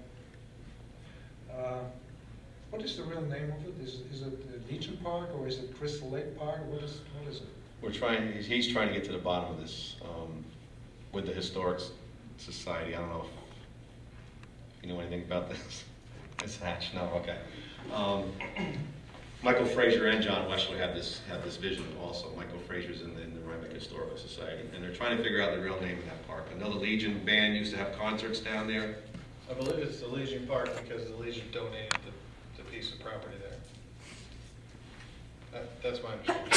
What is the real name of it? Is it the Legion Park, or is it Crystal Lake Park? What is it? We're trying, he's trying to get to the bottom of this with the Historic Society. I don't know if you know anything about this. It's Hatch, no, okay. Michael Fraser and John Weschler have this vision also. Michael Fraser's in the Rhinebeck Historical Society, and they're trying to figure out the real name of that park. I know the Legion band used to have concerts down there. I believe it's the Legion Park, because the Legion donated the piece of property there. That's my understanding.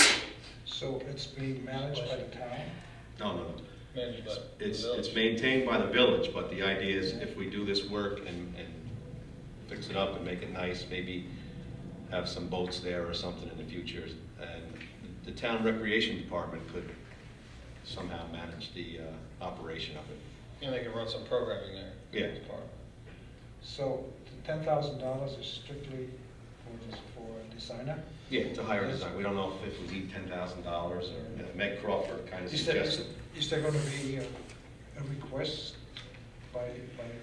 So it's being managed by the town? No. Managed by the It's village. maintained by the village, but the idea is if we do this work and fix it up and make it nice, maybe have some boats there or something in the future, and the town recreation department could somehow manage the operation of it. And they can run some programming there. Yeah. As part. So the $10,000 is strictly for a designer? Yeah, to hire a designer. We don't know if we need $10,000 or Meg Crawford kind of Is there suggested. going to be a request by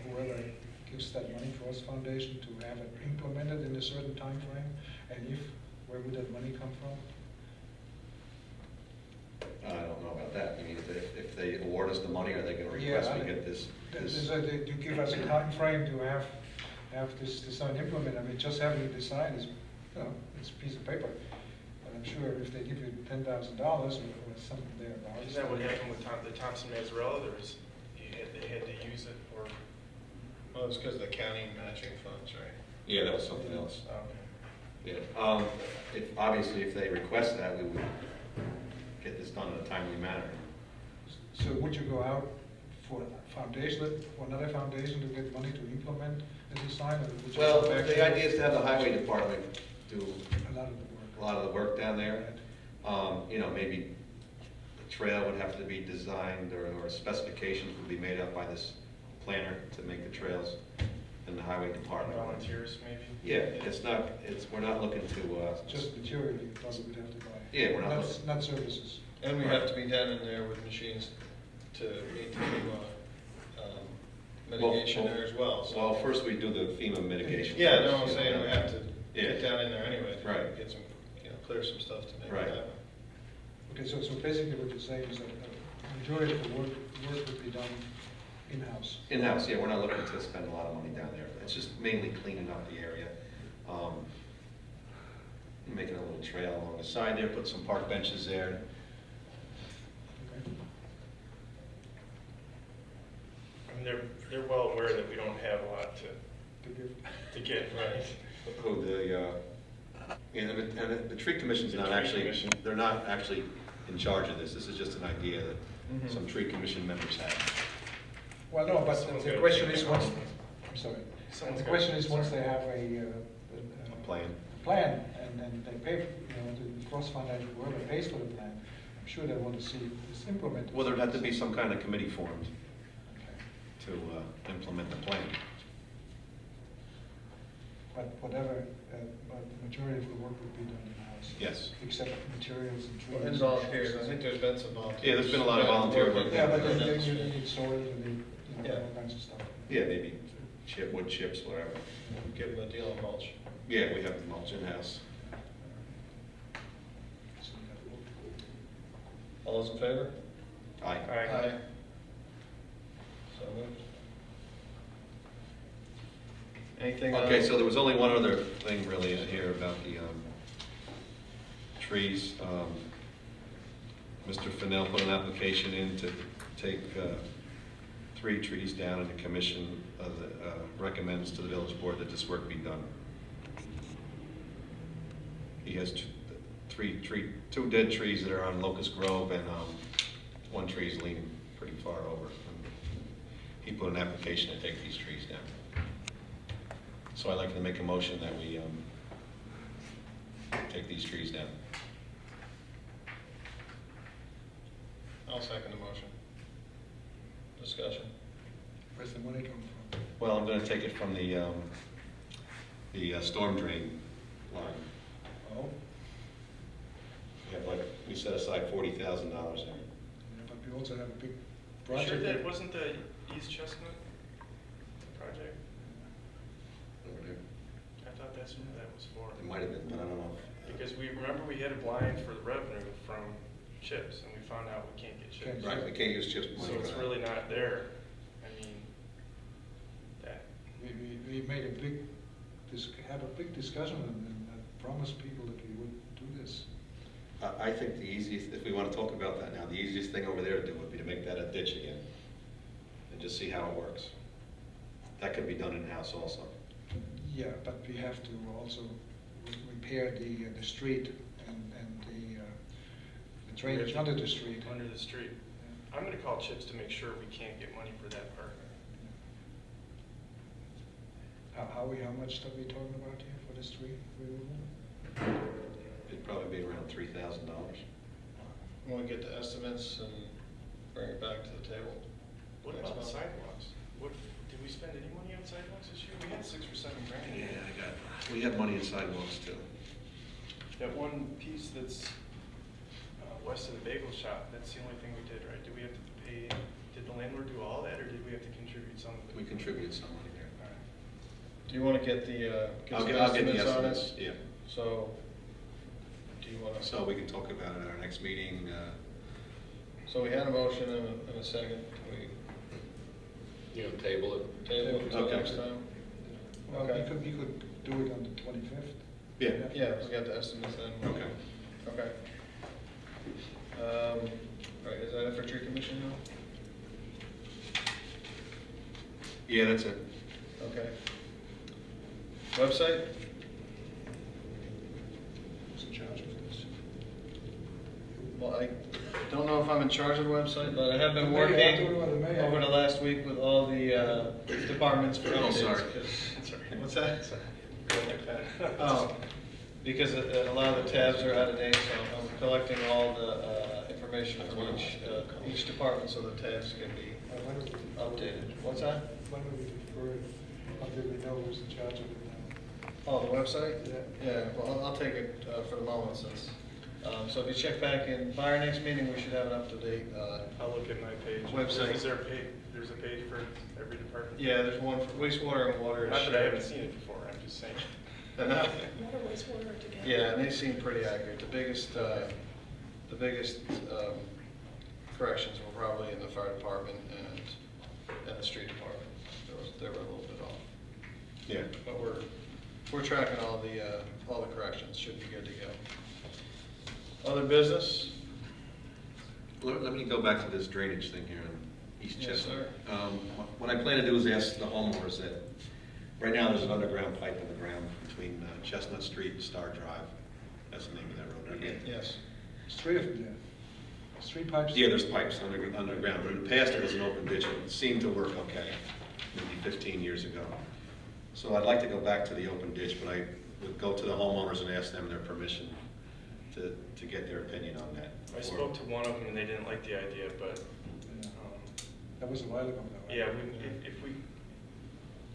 whoever gives that money for us foundation to have it implemented in a certain time frame? And where would that money come from? I don't know about that. I mean, if they award us the money, are they going to request we get this? To give us a time frame to have this design implemented. I mean, just having a design is, it's a piece of paper. But I'm sure if they give you $10,000 or something thereabouts. Isn't that what happened with the Thompson Mazzarella? They had to use it for. Well, it's because of the county matching funds, right? Yeah, that was something else. Okay. Yeah. Obviously, if they request that, we would get this done in a timely manner. So would you go out for another foundation to get money to implement the design? Or would you Well, go back the to idea is to have the highway department do a lot of the work? a lot of the work down there. Right. Maybe the trail would have to be designed, or specifications would be made up by this planner to make the trails, and the highway department. Volunteers, maybe? Yeah, we're not looking to, Just material you probably would have to buy. Yeah, we're not Not services. And we have to be down in there with machines to meet the FEMA mitigation there as well. So. well, first we do the FEMA mitigation. Yeah, first, no, I'm saying we have to Yeah. get down in there anyway. To Right. Get some, clear some stuff to make Right. it happen. Okay, so basically what you're saying is that the majority of the work would be done in-house. In-house, yeah, we're not looking to spend a lot of money down there. It's just mainly cleaning up the area. making a little trail along the side there, put some park benches there. I mean, they're well aware that we don't have a lot to get, right? Oh, and the tree commission's The not tree actually, commission. they're not actually in charge of this. This is just an idea that Mhm. some tree commission members have. Well, no, but Someone's the gotta question take is it once, on. I'm sorry, Someone's the gotta question is once decide. they have A plan. plan and then they pay, the cross-financial world that pays for the plan, I'm sure they want to see this implemented. Well, there'd have to be some kind of committee formed Okay. to implement the plan. But whatever, but the majority of the work would be done in-house. Yes. Except materials and trees. And volunteers, I think there's been some volunteers. Yeah, there's been a lot of volunteer work. Yeah, but then you need soil and you need Yeah. all kinds of stuff. Yeah, maybe wood chips, whatever. Give them a deal of mulch. Yeah, we have the mulch in-house. So you gotta look. All those in favor? Aye. Aye. So moved. Anything? Okay, so there was only one other thing really in here about the trees. Mr. Fennell put an application in to take 3 trees down, and the commission recommends to the village board that this work be done. He has 2 dead trees that are on Locust Grove, and 1 tree is leaning pretty far over. He put an application to take these trees down. So I'd like to make a motion that we take these trees down. I'll second the motion. Discussion. Where's the money coming from? Well, I'm gonna take it from the storm drain line. Oh, We set aside $40,000 there. yeah, but we also have a big You project. sure that wasn't the East Chestnut project? Over there. I thought that's what that was for. It might have been, but I don't know. Because we had a blind for the revenue from chips, and we found out we can't get chips. Right, we can't use chips money So for it's that. really not there. I mean, that, We made a big, had a big discussion and promised people that we would do this. I think the easiest, if we want to talk about that now, the easiest thing over there to do would be to make that a ditch again and just see how it works. That could be done in-house also. Yeah, but we have to also repair the street and the drainage under the street. under the street. I'm gonna call chips to make sure we can't get money for that part. How much are we talking about here for the street removal? It'd probably be around $3,000. When we get the estimates and bring it back to the table. What Next about the month. sidewalks? Did we spend any money on sidewalks this year? We had 6 or 7 grand. We have money in sidewalks too. That one piece that's west of the bagel shop, that's the only thing we did, right? Did we have to pay, did the landlord do all that, or did we have to contribute some of it? We contributed some money there. All right. Do you want to get the, I'll get the estimates on estimates, it? yeah. So, do you want to? So we can talk about it at our next meeting. So we had a motion and a second. We You know, table it. table it until Okay. next time? Well, Okay. we could do it on the 25th. Yeah. Yeah, we got the estimates then. Okay. Okay. All right, is that it for tree commission now? Yeah, that's it. Okay. Website? Who's in charge of this? Well, I don't know if I'm in charge of the website, but I have been The mayor, working I'll do it with the mayor. over the last week with all the departments for Oh, updates. sorry. 'Cause- What's that? Go like that. Oh, because a lot of the tabs are out of date, so I'm collecting all the information from each department so the tabs can be Why don't we defer it? updated. What's that? Why don't we defer it until we know who's in charge of it now? Oh, the website? Yeah. Yeah, well, I'll take it for the moment since, so if you check back in, by our next meeting, we should have an up-to-date, I'll look at my page. Website. Is there a page, there's a page for every department? yeah, there's one for wastewater and water. Not that I haven't seen it before, I'm just saying. And, Water, wastewater together. yeah, and they seem pretty accurate. The biggest corrections were probably in the fire department and the street department. They were a little bit off. Yeah. But we're we're tracking all the corrections, should be good to go. Other business? Let me go back to this drainage thing here on East Yes, Chestnut. sir. What I plan to do is ask the homeowners that, right now there's an underground pipe in the ground between Chestnut Street and Star Drive. That's the name of that road right here. Yes. There's three of them there. There's 3 pipes. Yeah, there's pipes underground, but in the past it was an open ditch, and it seemed to work okay, maybe 15 years ago. So I'd like to go back to the open ditch, but I would go to the homeowners and ask them their permission to get their opinion on that. I spoke to one of them and they didn't like the idea, but, That was a while ago, though, right? yeah, if we,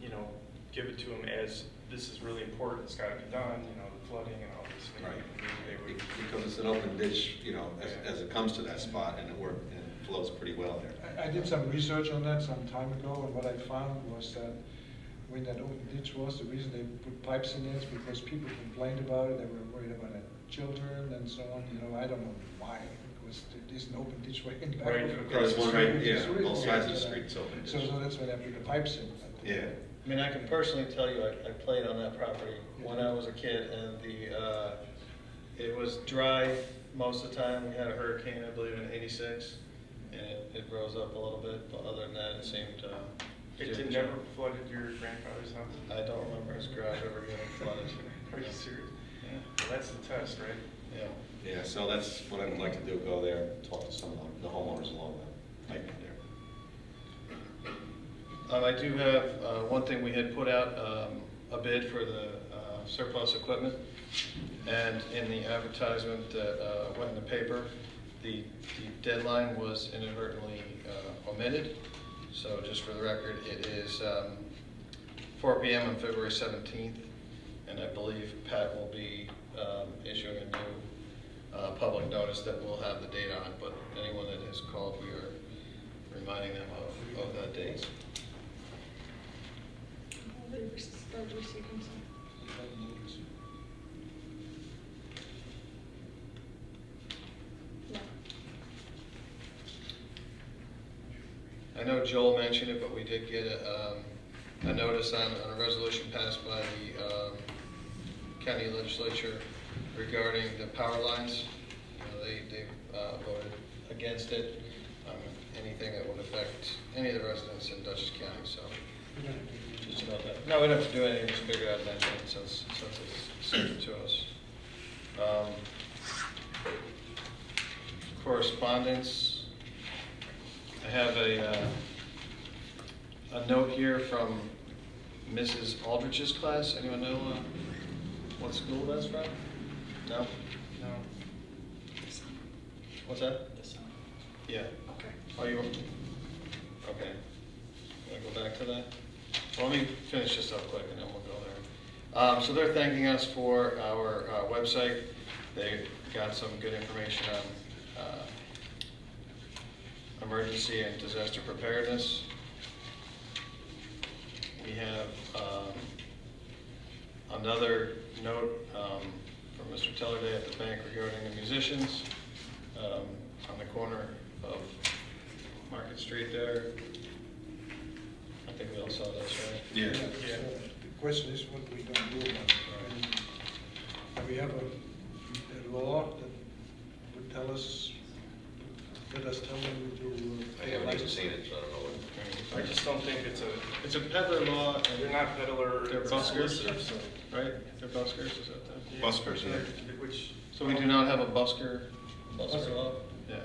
you know, give it to them as, this is really important, it's gotta be done, you know, the flooding and all this. Right. They would, Because it's an open ditch, you know, as it comes to that spot, and it flows pretty well there. I did some research on that some time ago, and what I found was that when that open ditch was, the reason they put pipes in there is because people complained about it, they were worried about the children and so on, you know, I don't know why, because there is an open ditch right in the back. Right, of across There's the one street. right, yeah, It's really both sides of the weird, street, it's open ditch. So that's why they put the pipes in. Yeah. I mean, I can personally tell you, I played on that property when I was a kid, and it was dry most of the time. We had a hurricane, I believe, in '86, and it rose up a little bit, but other than that, it seemed it never flooded your grandfather's house? I don't remember his garage ever getting flooded. Are you serious? Yeah. Well, that's the test, right? Yeah. Yeah, so that's what I would like to do, go there, talk to some of the homeowners along the pipe there. I do have one thing. We had put out a bid for the surplus equipment, and in the advertisement that went in the paper, the deadline was inadvertently omitted. So just for the record, it is 4 p.m. on February 17th, and I believe Pat will be issuing a new public notice that will have the date on it, but anyone that has called, we are reminding them of that date. They started receiving some. Yeah. I know Joel mentioned it, but we did get a notice on a resolution passed by the county legislature regarding the power lines. You know, they voted against it, anything that would affect any of the residents in Dutchess County, so just about that. No, we don't have to do anything, just figure out that since it's sent it to us. Correspondence. I have a note here from Mrs. Aldrich's class. Anyone know what school that's from? No? No. What's that? The sun. Yeah. Okay. Oh, you, okay. Want to go back to that? Well, let me finish this up quick and then we'll go there. So they're thanking us for our website. They got some good information on emergency and disaster preparedness. We have another note from Mr. Tellerday at the bank regarding the musicians on the corner of Market Street there. I think we all saw this, right? Yeah. So the question is, what we gonna do about it? And we have a law that would tell us, let us tell them to I pay a haven't even license. seen it, so I don't know what. I just don't think it's It's a peddler law, they're and not peddler, They're it's a buskers. solicitor, so. right? They're buskers, is that them? Yeah. Buskers, yeah. Which, So we do not have a busker law? Yeah.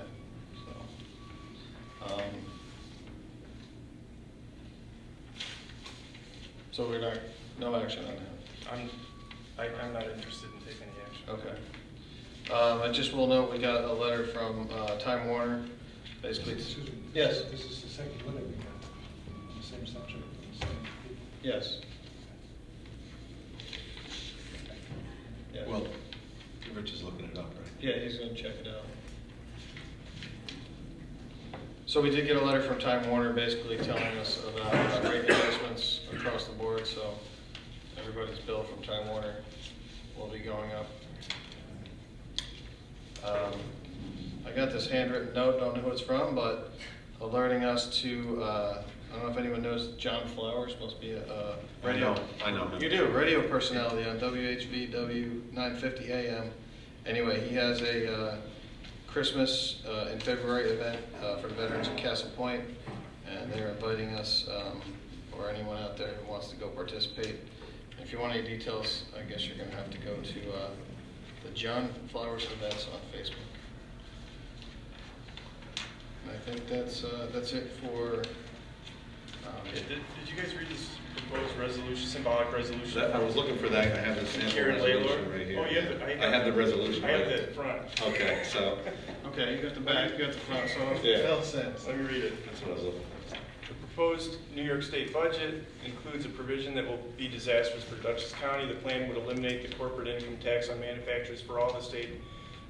So we're not, no action on that. I'm not interested in taking any action. Okay. I just will note, we got a letter from Time Warner, basically. Excuse me. Yes. This is the second letter we got, on the same subject, from the same people. Yes. Yeah. Well, Rich is looking it up, right? Yeah, he's gonna check it out. So we did get a letter from Time Warner basically telling us about rate adjustments across the board, so everybody's bill from Time Warner will be going up. I got this handwritten note, don't know who it's from, but alerting us to I don't know if anyone knows John Flowers, must be a I radio. know him. You do, radio personality on WHVW 950 AM. Anyway, he has a Christmas in February event for the veterans at Castle Point, and they're inviting us, or anyone out there who wants to go participate. If you want any details, I guess you're gonna have to go to the John Flowers events on Facebook. And I think that's it for, Did you guys read this proposed resolution, symbolic resolution? I was looking for that, I have the sample Kieran resolution Laylor? right here. Oh, you have the- I have the resolution. I have right. the front. Okay, so, okay, you got the back, you got the front, so Yeah. it felt sense. Let me read it. that's what I was looking for. The proposed New York State budget includes a provision that will be disastrous for Dutchess County. The plan would eliminate the corporate income tax on manufacturers for all the state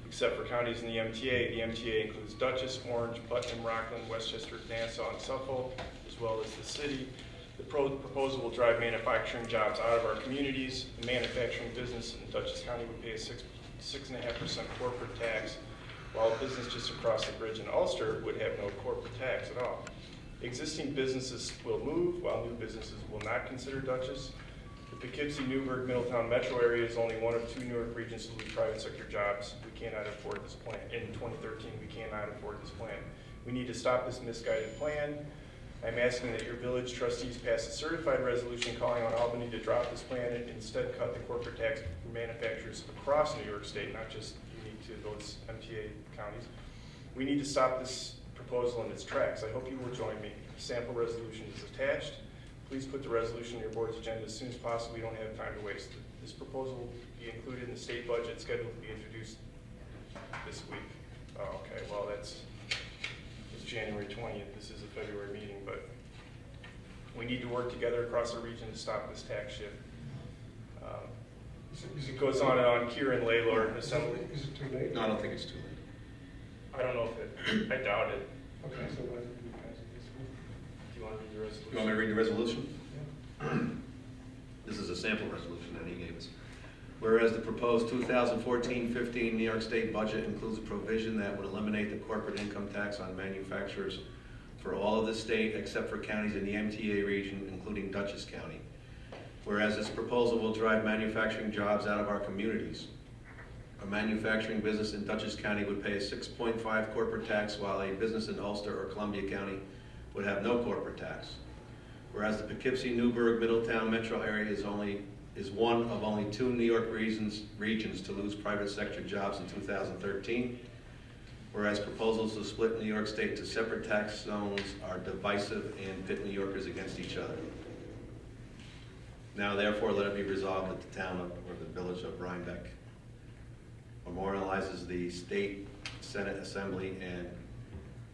except for counties in the MTA. The MTA includes Dutchess, Orange, Putnam, Rockland, Westchester, Nassau, and Suffolk, as well as the city. The proposal will drive manufacturing jobs out of our communities. The manufacturing business in Dutchess County would pay a 6.5% corporate tax, while a business just across the bridge in Ulster would have no corporate tax at all. Existing businesses will move, while new businesses will not consider Dutchess. The Poughkeepsie, Newburgh, Middletown metro area is only one of 2 New York regions to lose private sector jobs. We cannot afford this plan. In 2013, we cannot afford this plan. We need to stop this misguided plan. I'm asking that your village trustees pass a certified resolution calling on Albany to drop this plan and instead cut the corporate tax for manufacturers across New York State, not just unique to those MTA counties. We need to stop this proposal in its tracks. I hope you will join me. A sample resolution is attached. Please put the resolution on your board's agenda as soon as possible. We don't have time to waste. This proposal will be included in the state budget scheduled to be introduced this week. Oh, okay, well, it's January 20th. This is a February meeting, but we need to work together across the region to stop this tax shift. It goes on and on. Kieran Laylor, Assembly. Is it too late? No, I don't think it's too late. I don't know if it, I doubt it. Okay, so why don't we pass it this week? Do you want to read the resolution? You want me to read the resolution? Yeah. This is a sample resolution that he gave us. Whereas the proposed 2014-15 New York State budget includes a provision that would eliminate the corporate income tax on manufacturers for all of the state except for counties in the MTA region, including Dutchess County. Whereas this proposal will drive manufacturing jobs out of our communities. A manufacturing business in Dutchess County would pay a 6.5 corporate tax, while a business in Ulster or Columbia County would have no corporate tax. Whereas the Poughkeepsie, Newburgh, Middletown metro area is one of only 2 New York regions to lose private sector jobs in 2013. Whereas proposals to split New York State into separate tax zones are divisive and pit New Yorkers against each other. Now therefore let it be resolved that the town of, or the village of Rhinebeck memorializes the state Senate Assembly and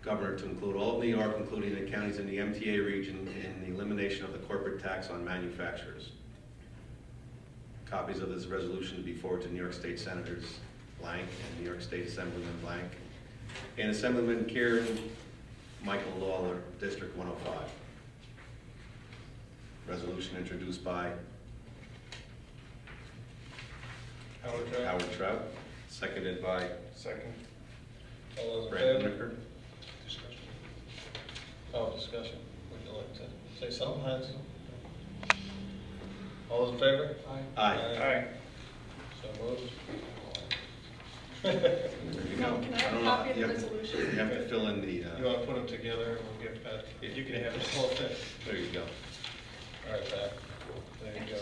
Governor to include all of New York, including the counties in the MTA region, in the elimination of the corporate tax on manufacturers. Copies of this resolution to be forwarded to New York State Senators blank and New York State Assemblyman blank and Assemblyman Kieran Michael Lawler, District 105. Resolution introduced by Howard Trout, seconded by Second. All those in Brandon favor? Rickard. Discussion. Oh, discussion. Would you like to say something, Hans? All those in favor? Aye. Aye. So moved. There you No, go. can I have a don't know, copy of the you have to- resolution? You have to fill in the, You want to put them together, and we'll give Pat, you can have the whole thing. there you go. All right, Pat. There you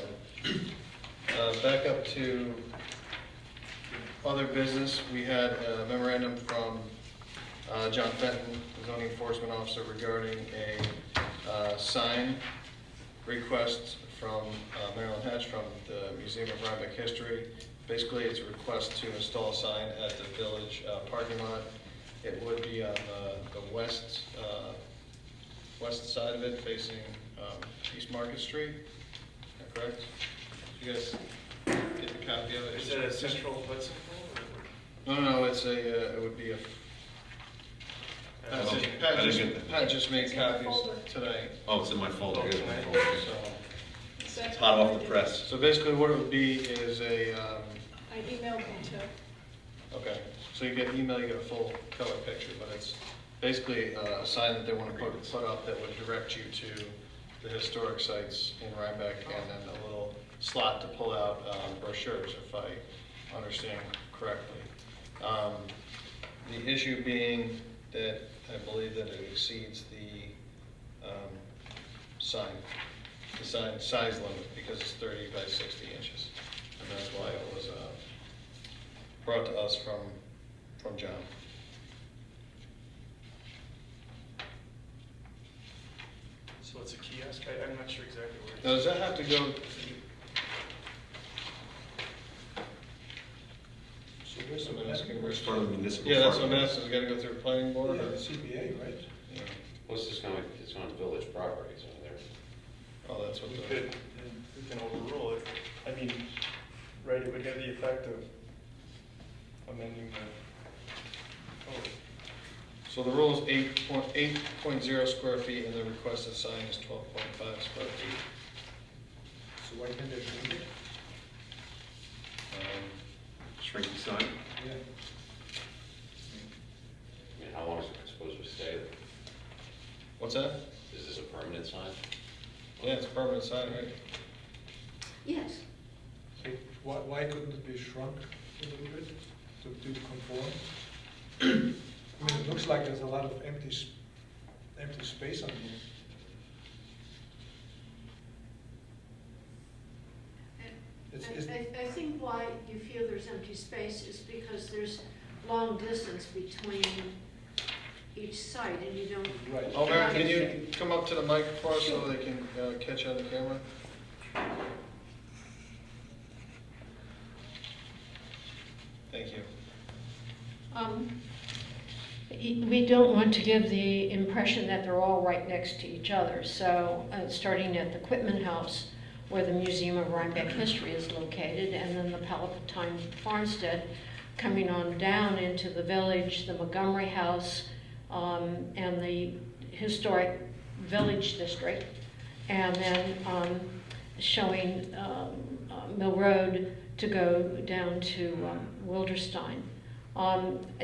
go. Back up to other business. We had a memorandum from John Fenton, the zoning enforcement officer, regarding a sign request from Marilyn Hatch from the Museum of Rhinebeck History. Basically, it's a request to install a sign at the village parking lot. It would be on the west side of it, facing East Market Street. Is that correct? You guys get the copy of it? Is that a central Hudson? No, it's it would be a. I didn't get that. Pat just made It's in the copies folder. today, Oh, it's in my folder, here's my Okay. folder. so. It's Hot off the press. So basically what it would be is a, I emailed them to, okay, so you get email, you get a full color picture, but it's basically a sign that they want to put up that would direct you to the historic sites in Rhinebeck, and then a little slot to pull out brochures, if I understand correctly. The issue being that I believe that it exceeds the sign size limit, because it's 30 by 60 inches. And that's why it was brought to us from John. So it's a kiosk? I'm not sure exactly where it is. Now, does that have to go, So where's I'm asking where's Part of the municipal. yeah, that's what park. I'm asking, it's got to go through the planning board? Yeah, or- the CBA, right? Yeah. Well, it's on village property, so there. Oh, that's what We the, could, we can overrule it. I mean, right, it would have the effect of amending the code. so the rule is 8.0 square feet, and the requested sign is 12.5 square feet. So why can't they change it? Shrink the sign. Yeah. I mean, how long is it supposed to stay there? What's that? Is this a permanent sign? Yeah, it's a permanent sign, right? Yes. So why couldn't it be shrunk a little bit to conform? I mean, it looks like there's a lot of empty space on here. I think why you feel there's empty space is because there's long distance between each site and you don't. Right. Oh, Mary, can you come up to the mic for us so they can catch you on the camera? Thank you. We don't want to give the impression that they're all right next to each other. So starting at the Quitman House, where the Museum of Rhinebeck History is located, and then the Palatine Farmstead, coming on down into the village, the Montgomery House, and the historic village district, and then showing Mill Road to go down to Wilderstein.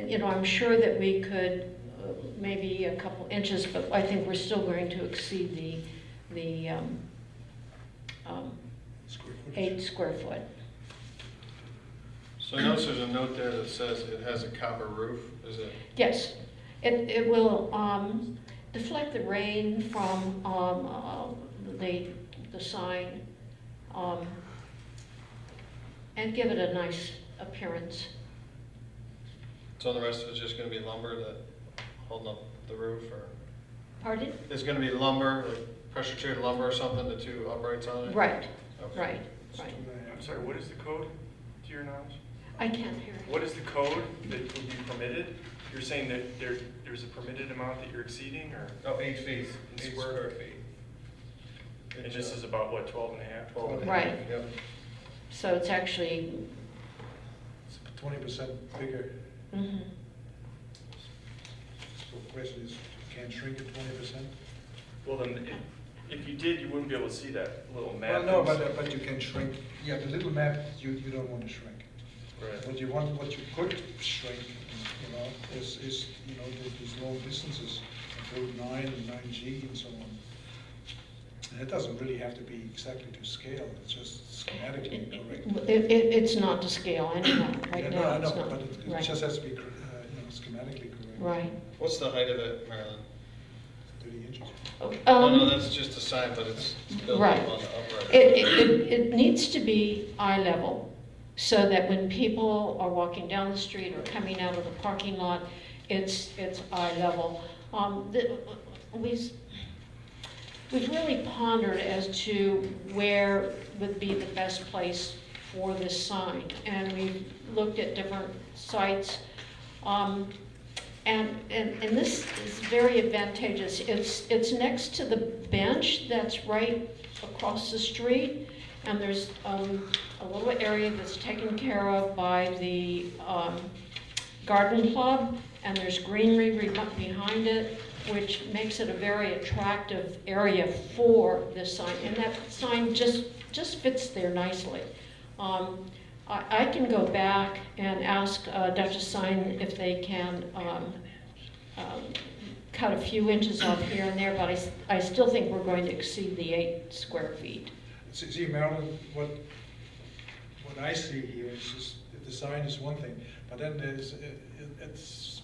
You know, I'm sure that we could maybe a couple inches, but I think we're still going to exceed the 8 square foot. So I notice there's a note there that says it has a copper roof, is it? Yes, it will deflect the rain from the sign and give it a nice appearance. So the rest of it's just gonna be lumber that holding up the roof, or? Pardon? It's gonna be lumber, like pressure treated lumber or something, the two uprights on it? Right, Okay. right. I'm sorry, what is the code, to your knowledge? I can't hear it. What is the code that would be permitted? You're saying that there's a permitted amount that you're exceeding, or? Oh, 8 feet, In 8 square- square feet. And this is about, what, 12 and a half? 12 and a half, Right. Yep. So it's actually, It's 20% bigger. mhm. So the question is, you can't shrink it 20%? Well, then, if you did, you wouldn't be able to see that little map. Well, no, but you can shrink, yeah, the little map, you don't want to shrink. Right. What you could shrink, you know, is you know, these long distances, Route 9 and 9G and so on. And it doesn't really have to be exactly to scale, it's just schematically correct. It's not to scale anyhow, right Yeah, now. no, I it's know, not. but it Right. just has to be, you know, schematically correct. Right. What's the height of it, Marilyn? 30 inches. Oh, no, that's just a sign, but it's built Right. up on the upright. It needs to be eye level, so that when people are walking down the street or coming out of the parking lot, it's eye level. We've really pondered as to where would be the best place for this sign, and we've looked at different sites. And this is very advantageous. It's next to the bench that's right across the street, and there's a little area that's taken care of by the garden club, and there's greenery behind it, which makes it a very attractive area for this sign, and that sign just fits there nicely. I can go back and ask Dutchess Sign if they can cut a few inches off here and there, but I still think we're going to exceed the 8 square feet. See, Marilyn, what I see here is just, the design is one thing, but then there's, it's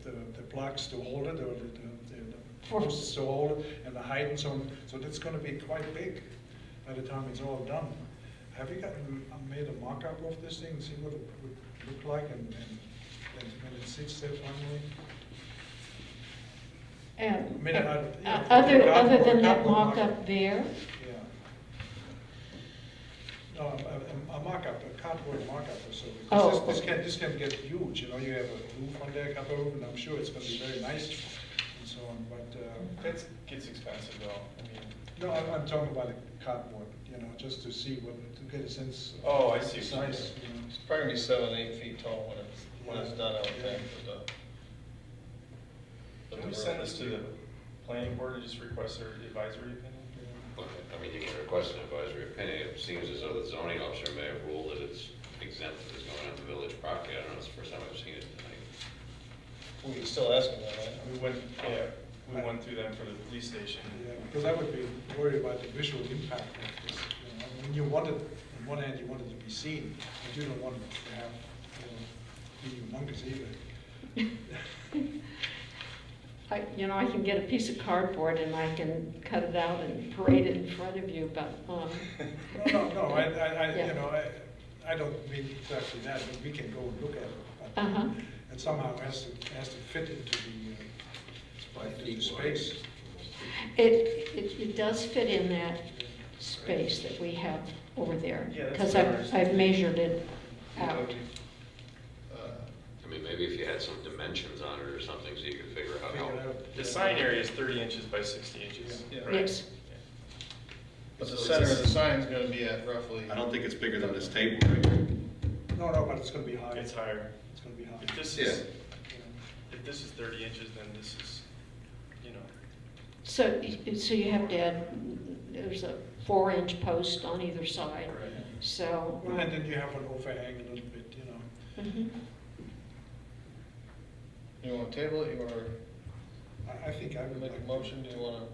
the blocks to hold it, or the posts to hold it, and the height and so on, so that's gonna be quite big by the time it's all done. Have you made a mock-up of this thing, see what it would look like, and when it sits there finally? And I mean, other than that cardboard mock-up there, Yeah. No, a mock-up, a cardboard mock-up or so. Oh. Because this can get huge, you know, you have a roof on there, cover roof, and I'm sure it's gonna be very nice and so on, but, That gets expensive though. I mean, no, I'm talking about a cardboard, you know, just to see what, to get a sense of Oh, I the see what you mean. size, you know. It's probably gonna be 7, 8 feet tall when it's done, I would think. Can we send this to the planning board and just request their advisory opinion? Well, I mean, you can request an advisory opinion. It seems as though the zoning officer may have ruled that it's exempt as going on the village property. I don't know, it's the first time I've seen it tonight. We can still ask them that, right? We went through them for the police station. Yeah, because I would be worried about the visual impact of this, you know. I mean, you want it, on one hand, you want it to be seen, but you don't want it to have, be humongous either. I can get a piece of cardboard and I can cut it out and parade it in front of you, but, No, Yeah. I don't mean exactly that, but we can go and look at it. But uh-huh. it somehow has to fit into the space. It does fit in that space that we have over there, Yeah, that's because what I understand. I've measured it out. I mean, maybe if you had some dimensions on it or something so you could figure out Figure how. it out. The sign area is 30 inches by 60 inches. Yeah. right? Yes, But the center of the sign's gonna be at roughly. I don't think it's bigger than this table right here. No, but it's gonna be high. It's higher. It's gonna be high. If this Yeah. is, Yeah. if this is 30 inches, then this is, you know, so you have to add, there's a 4-inch post on either side, so. Well, and then you have an overhang a little bit, you know. Mhm. You wanna table it, you wanna I think I would make like a motion, do you wanna?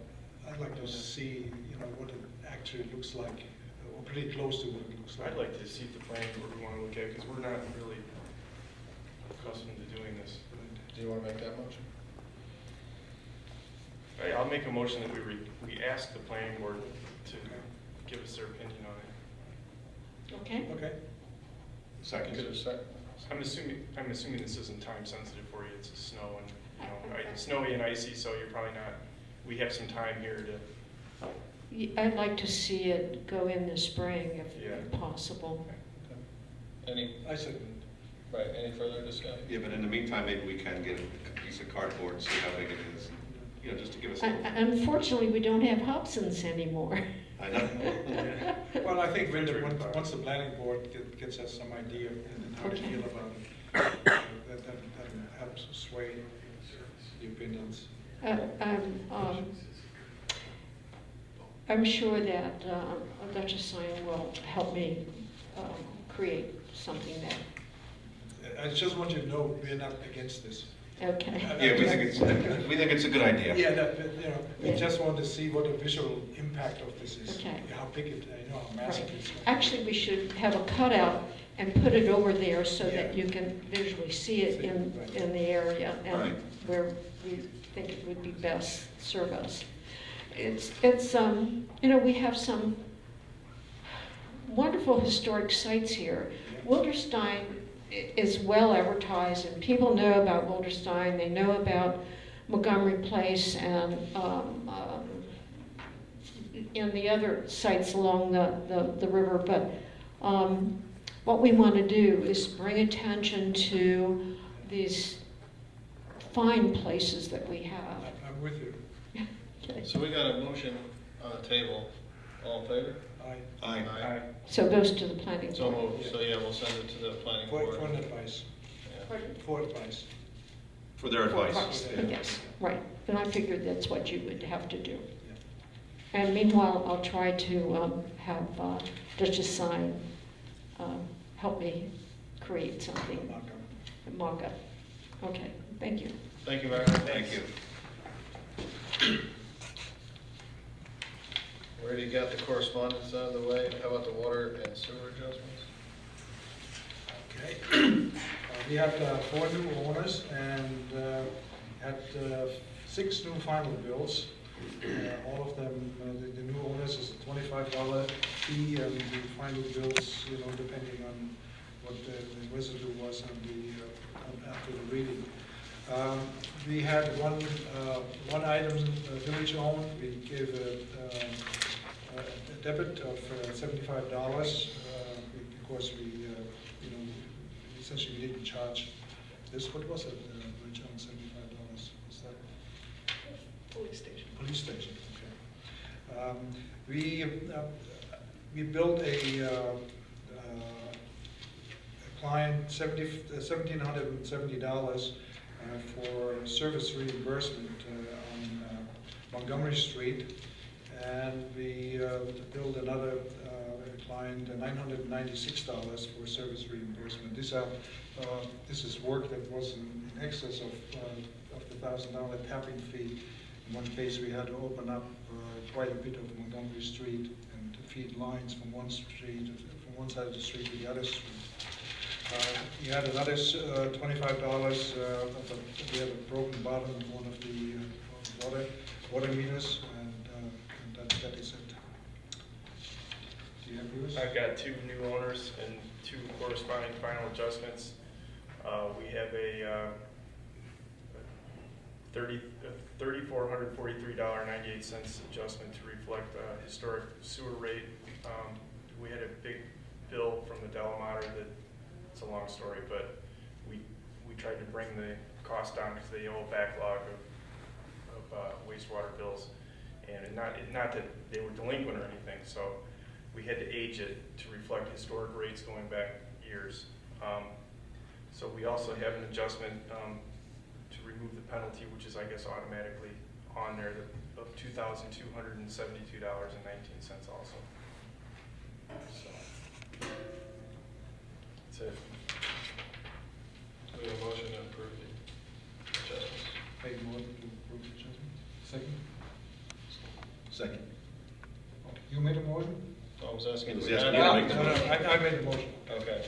I'd like to see, what it actually looks like, or pretty close to what it looks like. I'd like to see if the planning board would want to look at it, because we're not really accustomed to doing this. Do you wanna make that motion? All right, I'll make a motion that we ask the planning board to give us their opinion on it. Okay, Okay. Second. Get a second. I'm assuming this isn't time sensitive for you, it's snow and, snowy and icy, so you're probably not, we have some time here to, I'd like to see it go in the spring Yeah. if possible. Any, I said, right, any further discussion? Yeah, but in the meantime, maybe we can get a piece of cardboard and see how big it is, just to give us a. Unfortunately, we don't have Hobsons anymore. I know. well, I think once the planning board gets us some idea and how they Okay. feel about it, that helps sway the opinions. I'm sure that Duchess Sign will help me create something that, I just want you to know, we're not against this. okay. Yeah, we think it's a good idea. Yeah, we Yeah. just want to see what the visual impact of this is. Okay. How big it, how massive Right. it's. Actually, we should have a cutout and put it over there so that Yeah. you can visually see it Right. in the area Right. and where we think it would be best serve us. It's we have some wonderful historic sites here. Wilderstein is well advertised, and people know about Wilderstein. They know about Montgomery Place and the other sites along the river. But what we want to do is bring attention to these fine places that we have. I'm with you. Okay. So we got a motion on the table, all in favor? Aye. So it goes to the planning So board. moved, so yeah, we'll send it to the planning For board. an advice, Yeah. for advice. For their advice. Yes, right, and I figured that's what you would have to do. And meanwhile, I'll try to have Duchess Sign help me create something, a mock-up. Okay, Thank you. Thank you, Mary. Thank you. We already got the correspondence out of the way. How about the water and sewer adjustments? Okay. We had 4 new owners and had 6 new final bills. All of them, the new owners is a $25 fee, and the final bills, depending on what the residue was on after the reading. We had one item village owned. We gave a debit of $75 because we essentially we didn't charge this. What was it? Village owned $75. Was that Police station. police station? Okay. We billed a client $1,770 for service reimbursement on Montgomery Street, and we billed another client $996 for service reimbursement. This is work that was in excess of the $1,000 tapping fee. In one case, we had to open up quite a bit of Montgomery Street and to feed lines from one side of the street to the other street. We had another $25 we had a broken bottom of one of the water meters, and that is it. Do you have yours? I've got 2 new owners and 2 corresponding final adjustments. We have a $3,443.98 adjustment to reflect historic sewer rate. We had a big bill from the Delamater that, it's a long story, but we tried to bring the cost down because they owe a backlog of wastewater bills, and not that they were delinquent or anything, so we had to age it to reflect historic rates going back years. So we also have an adjustment to remove the penalty, which is, I guess, automatically on there, of $2,272.19 also. So that's it. We have a motion to approve the adjustments. Make a motion to approve the adjustment. Second? Second. You made a motion? I was asking. He was if we asking had- you to make the No, motion. I made the motion. Okay.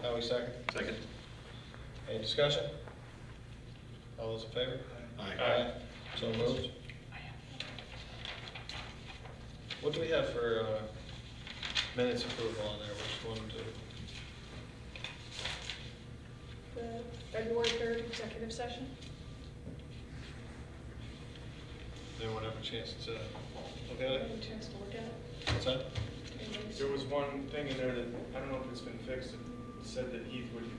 Howie second. Second. Any discussion? All those in favor? Aye. So moved. What do we have for minutes approval on there? Which one do? The February 3rd executive session. Anyone have a chance to look at Have it? a chance to look at it? What's that? Anybody's- There was one thing in there that, I don't know if it's been fixed, it said that Heath would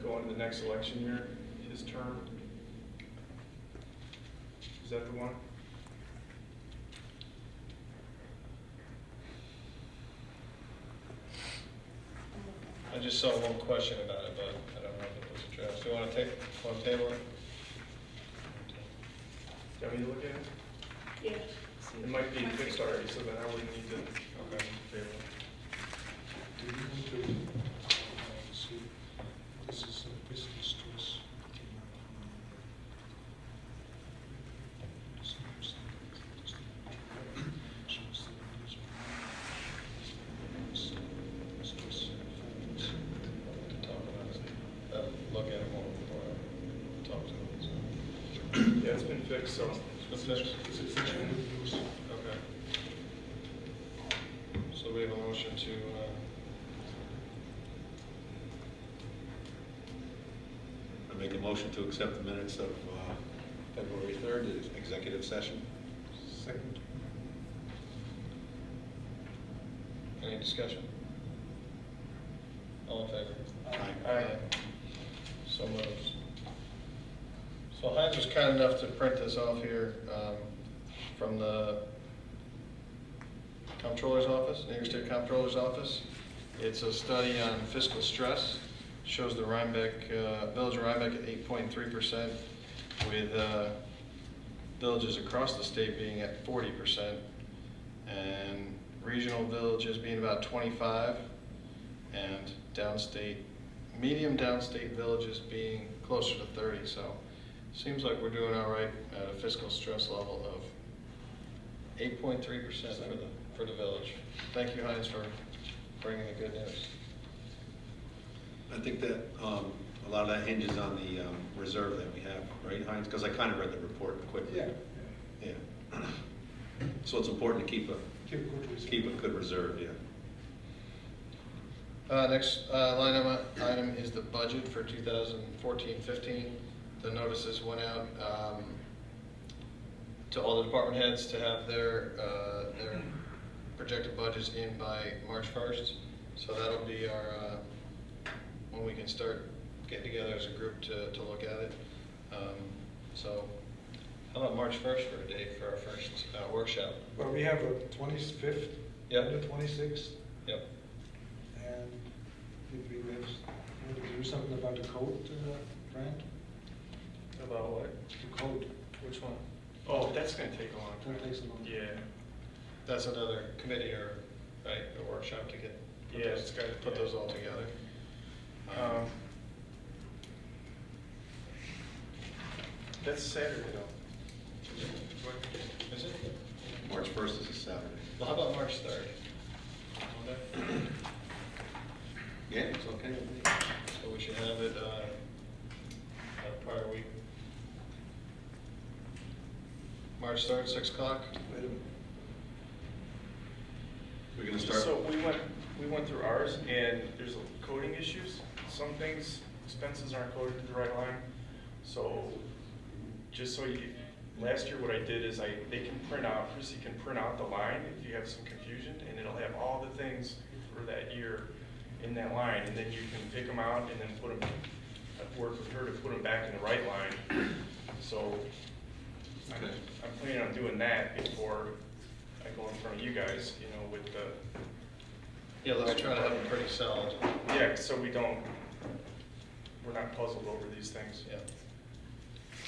go into the next election year, his term. Is that the one? I just saw one question about it, but I don't know if it was addressed. Do you want to take one table? it? Do you want me to look at it? Yeah. It might be fixed already, so then I wouldn't need to. Okay. Table. Do you want to see? This is a business choice. To talk about it. Look at it more before I talk to it. Yeah, it's been fixed, so. It's been fixed? Okay. So we have a motion to, I make a motion to accept the minutes of February 3rd, the executive session. Second. any discussion? All in favor? Aye. So moved. So Heinz was kind enough to print this off here from the Comptroller's Office, New York State Comptroller's Office. It's a study on fiscal stress. Shows the Rhinebeck, Village of Rhinebeck at 8.3%, with villages across the state being at 40%, and regional villages being about 25%, and downstate medium downstate villages being closer to 30, so seems like we're doing all right at a fiscal stress level of 8.3% for the village. Thank you, Heinz, for bringing the good news. I think that a lot of that hinges on the reserve that we have, right, Heinz? Because I kind of read the report quickly. Yeah, Yeah. So it's important to keep a keep a good reserve. good reserve, yeah. Next line item is the budget for 2014-15. The notices went out to all the department heads to have their projected budgets in by March 1st. So that'll be our when we can start getting together as a group to look at it. So how about March 1st for a date for our first workshop? Well, we have a 25th, Yep. and the 26th, Yep. and if we want to do something about the code, Brand, About what? the code, Which one? Oh, that's gonna take a long time. that takes a long time. Yeah, That's another committee or a workshop to get yeah, it's gotta put those all together. That's Saturday though. Is it? March 1st is a Saturday. Well, how about March 3rd? Monday? Yeah, it's okay with me. So we should have it a prior week. March 3rd, 6 o'clock? Wait a minute. We're gonna start. So we went through ours and there's coding issues. Some things, expenses aren't coded to the right line. So just so you, last year what I did is they can print out, Chrissy can print out the line if you have some confusion, and it'll have all the things for that year in that line, and then you can pick them out and then put them, I've worked with her to put them back in the right line. So I'm planning on doing that before I go in front of you guys, you know, with the, Yeah, let's try to have it pretty solid. yeah, so we're not puzzled over these things. Yeah.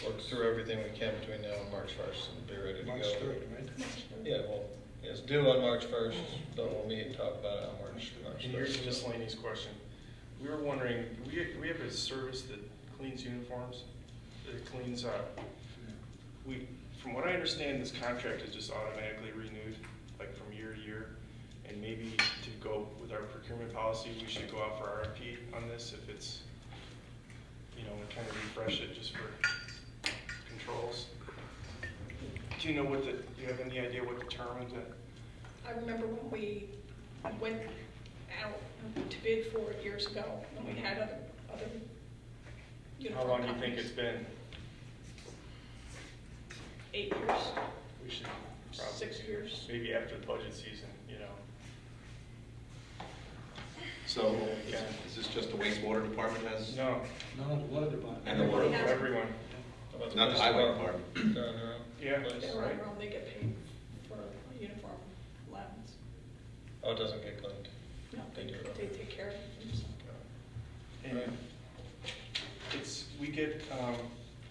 Work through everything we can between now and March 1st and be ready to go. March 3rd, right? Yeah, well, it's due on March 1st, then we'll meet and talk about it on March And here's a 3rd. miscellaneous question. We were wondering, we have a service that cleans uniforms, that cleans, from what I understand, this contract is just automatically renewed, like from year to year. And maybe to go with our procurement policy, we should go out for RFP on this if it's, you know, and kind of refresh it just for controls. Do you know do you have any idea what the term is? I remember when we went out to bid for it years ago, when we had other How uniform long do you think companies. it's been? 8 years, We should probably. 6 years. Maybe after the budget season, you know. So is this just the wastewater department has? No, No, the water department. And the water Yeah. everyone. How about Not the police highway department? department. They're on their own Yeah. place? They're on their own, they get paid for uniform allowance. Oh, it doesn't get cleaned? No, They do it. they take care of it themselves. And we get,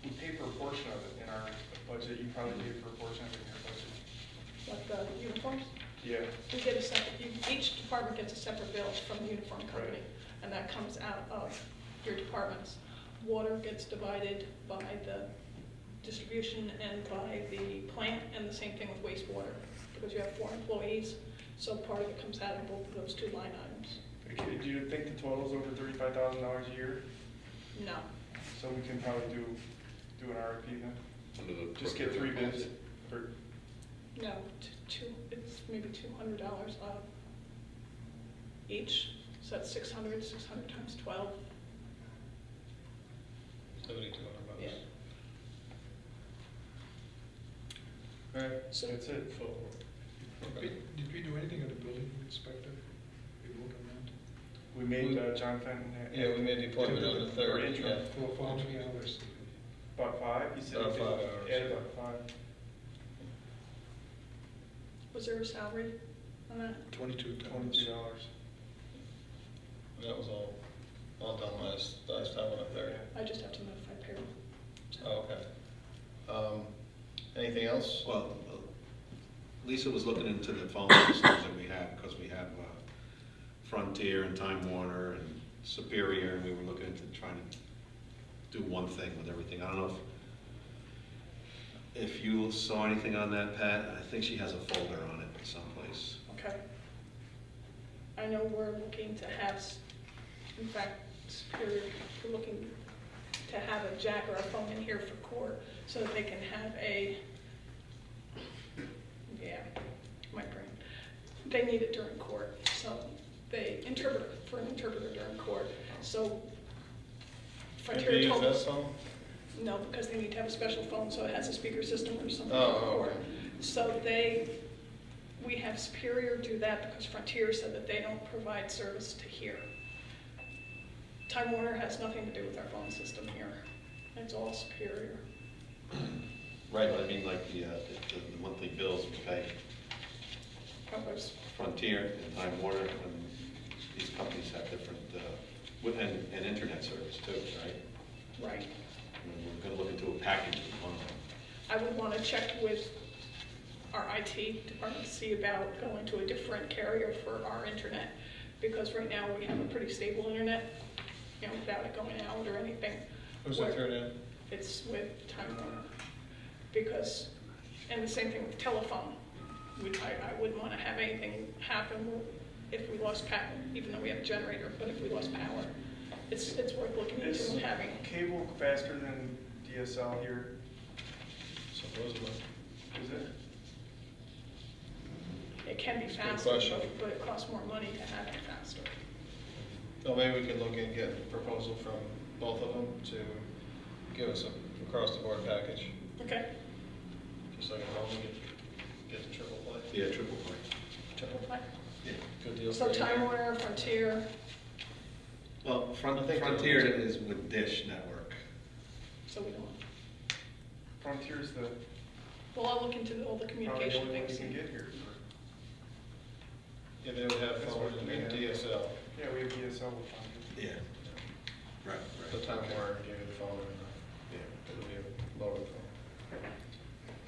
we pay for a portion of it in our budget. You probably pay for a portion of it in your budget. Like the uniforms, Yeah. we get a separate, each department gets a separate bill from the uniform company, Right. and that comes out of your departments. Water gets divided by the distribution and by the plant, and the same thing with wastewater, because you have 4 employees, so part of it comes out of both of those 2 line items. Okay, do you think the total's over $35,000 a year? No, So we can probably do an RFP then? Under the Just get 3 procurement bids? policy. Or, no, it's maybe $200 each, so that's 600 times 12. 7,200 bucks. Yeah. All right. So that's it. Did we do anything on the building inspector? We vote on that? We made John Fenton. Yeah, we made the appointment on the 3rd. Or interim. Yeah. For how many hours? About 5, he said. About he could 5 hours. Add about 5. was there a salary on that? $22. $22. That was all done last time on the 3rd. I just have to notify payroll. Oh, okay. Anything else? Well, Lisa was looking into the phone systems that we have, because we have Frontier and Time Warner and Superior, and we were looking into trying to do one thing with everything. I don't know if you saw anything on that, Pat. I think she has a folder on it someplace. Okay. I know we're looking to have, in fact, Superior, we're looking to have a jack or a phone in here for court so that they can have my brain. They need it during court, so they for an interpreter during court. So Can't they Frontier use told that us, phone? no, because they need to have a special phone, so it has a speaker system or something Oh, for court. okay. So we have Superior do that because Frontier said that they don't provide service to here. Time Warner has nothing to do with our phone system here. It's all Superior. Right, but I mean like the monthly bills we pay. Frontier and Time Warner, and these companies have different, and internet service too, right? Right. And we're gonna look into a package with one of them. I would want to check with our IT department to see about going to a different carrier for our internet. Because right now we have a pretty stable internet, without it going out or anything. Who's that through now? It's with Time Warner. And the same thing with telephone. I wouldn't want to have anything happen if we lost power, even though we have a generator, but if we lost power, it's worth looking into Is and having. cable faster than DSL here? Supposedly. Is it? It can be Good faster, question. but it costs more money to have it faster. So maybe we could look and get a proposal from both of them to give us a across-the-board package, Okay. just like at home, get the triple play. Yeah, triple play. Triple play. Yeah. Good deal. So for a Time year. Warner, Frontier, Well, I think Frontier they're- is with Dish Network. so we don't. Frontier's the, Well, I'll look into all the probably the communication only one you things. can get here. Yeah, they would have That's phone what we and have. DSL. Yeah, we have DSL with Frontier. Yeah. Right, The right. Time Warner gave you the phone and Yeah. it would be a lower phone.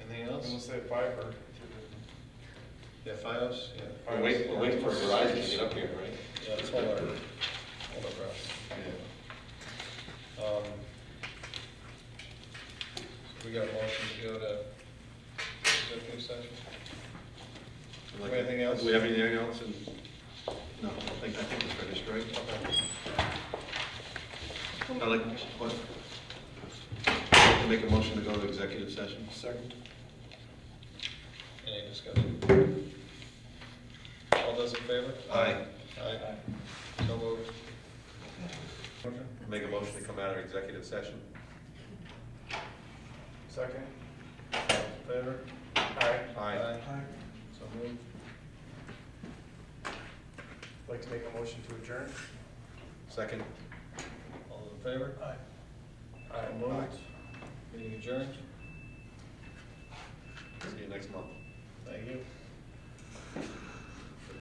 Anything else? Unless they have fiber to the. Yeah, Fios, yeah. We're waiting for Verizon to get up here, right? Yeah, it's all our breath. Yeah. We got a motion to go to executive session. Like, Anything else? Do we have anything else? No, I think it's finished, right? I like, what? To make a motion to go to executive session. Second. Any discussion? All those in favor? Aye. Aye. So moved. Make a motion to come out of executive session. Second. All in favor? Aye. Aye. So moved. I'd like to make a motion to adjourn. Second. All in favor? Aye. So moved. Meeting adjourned. See you next month. Thank you.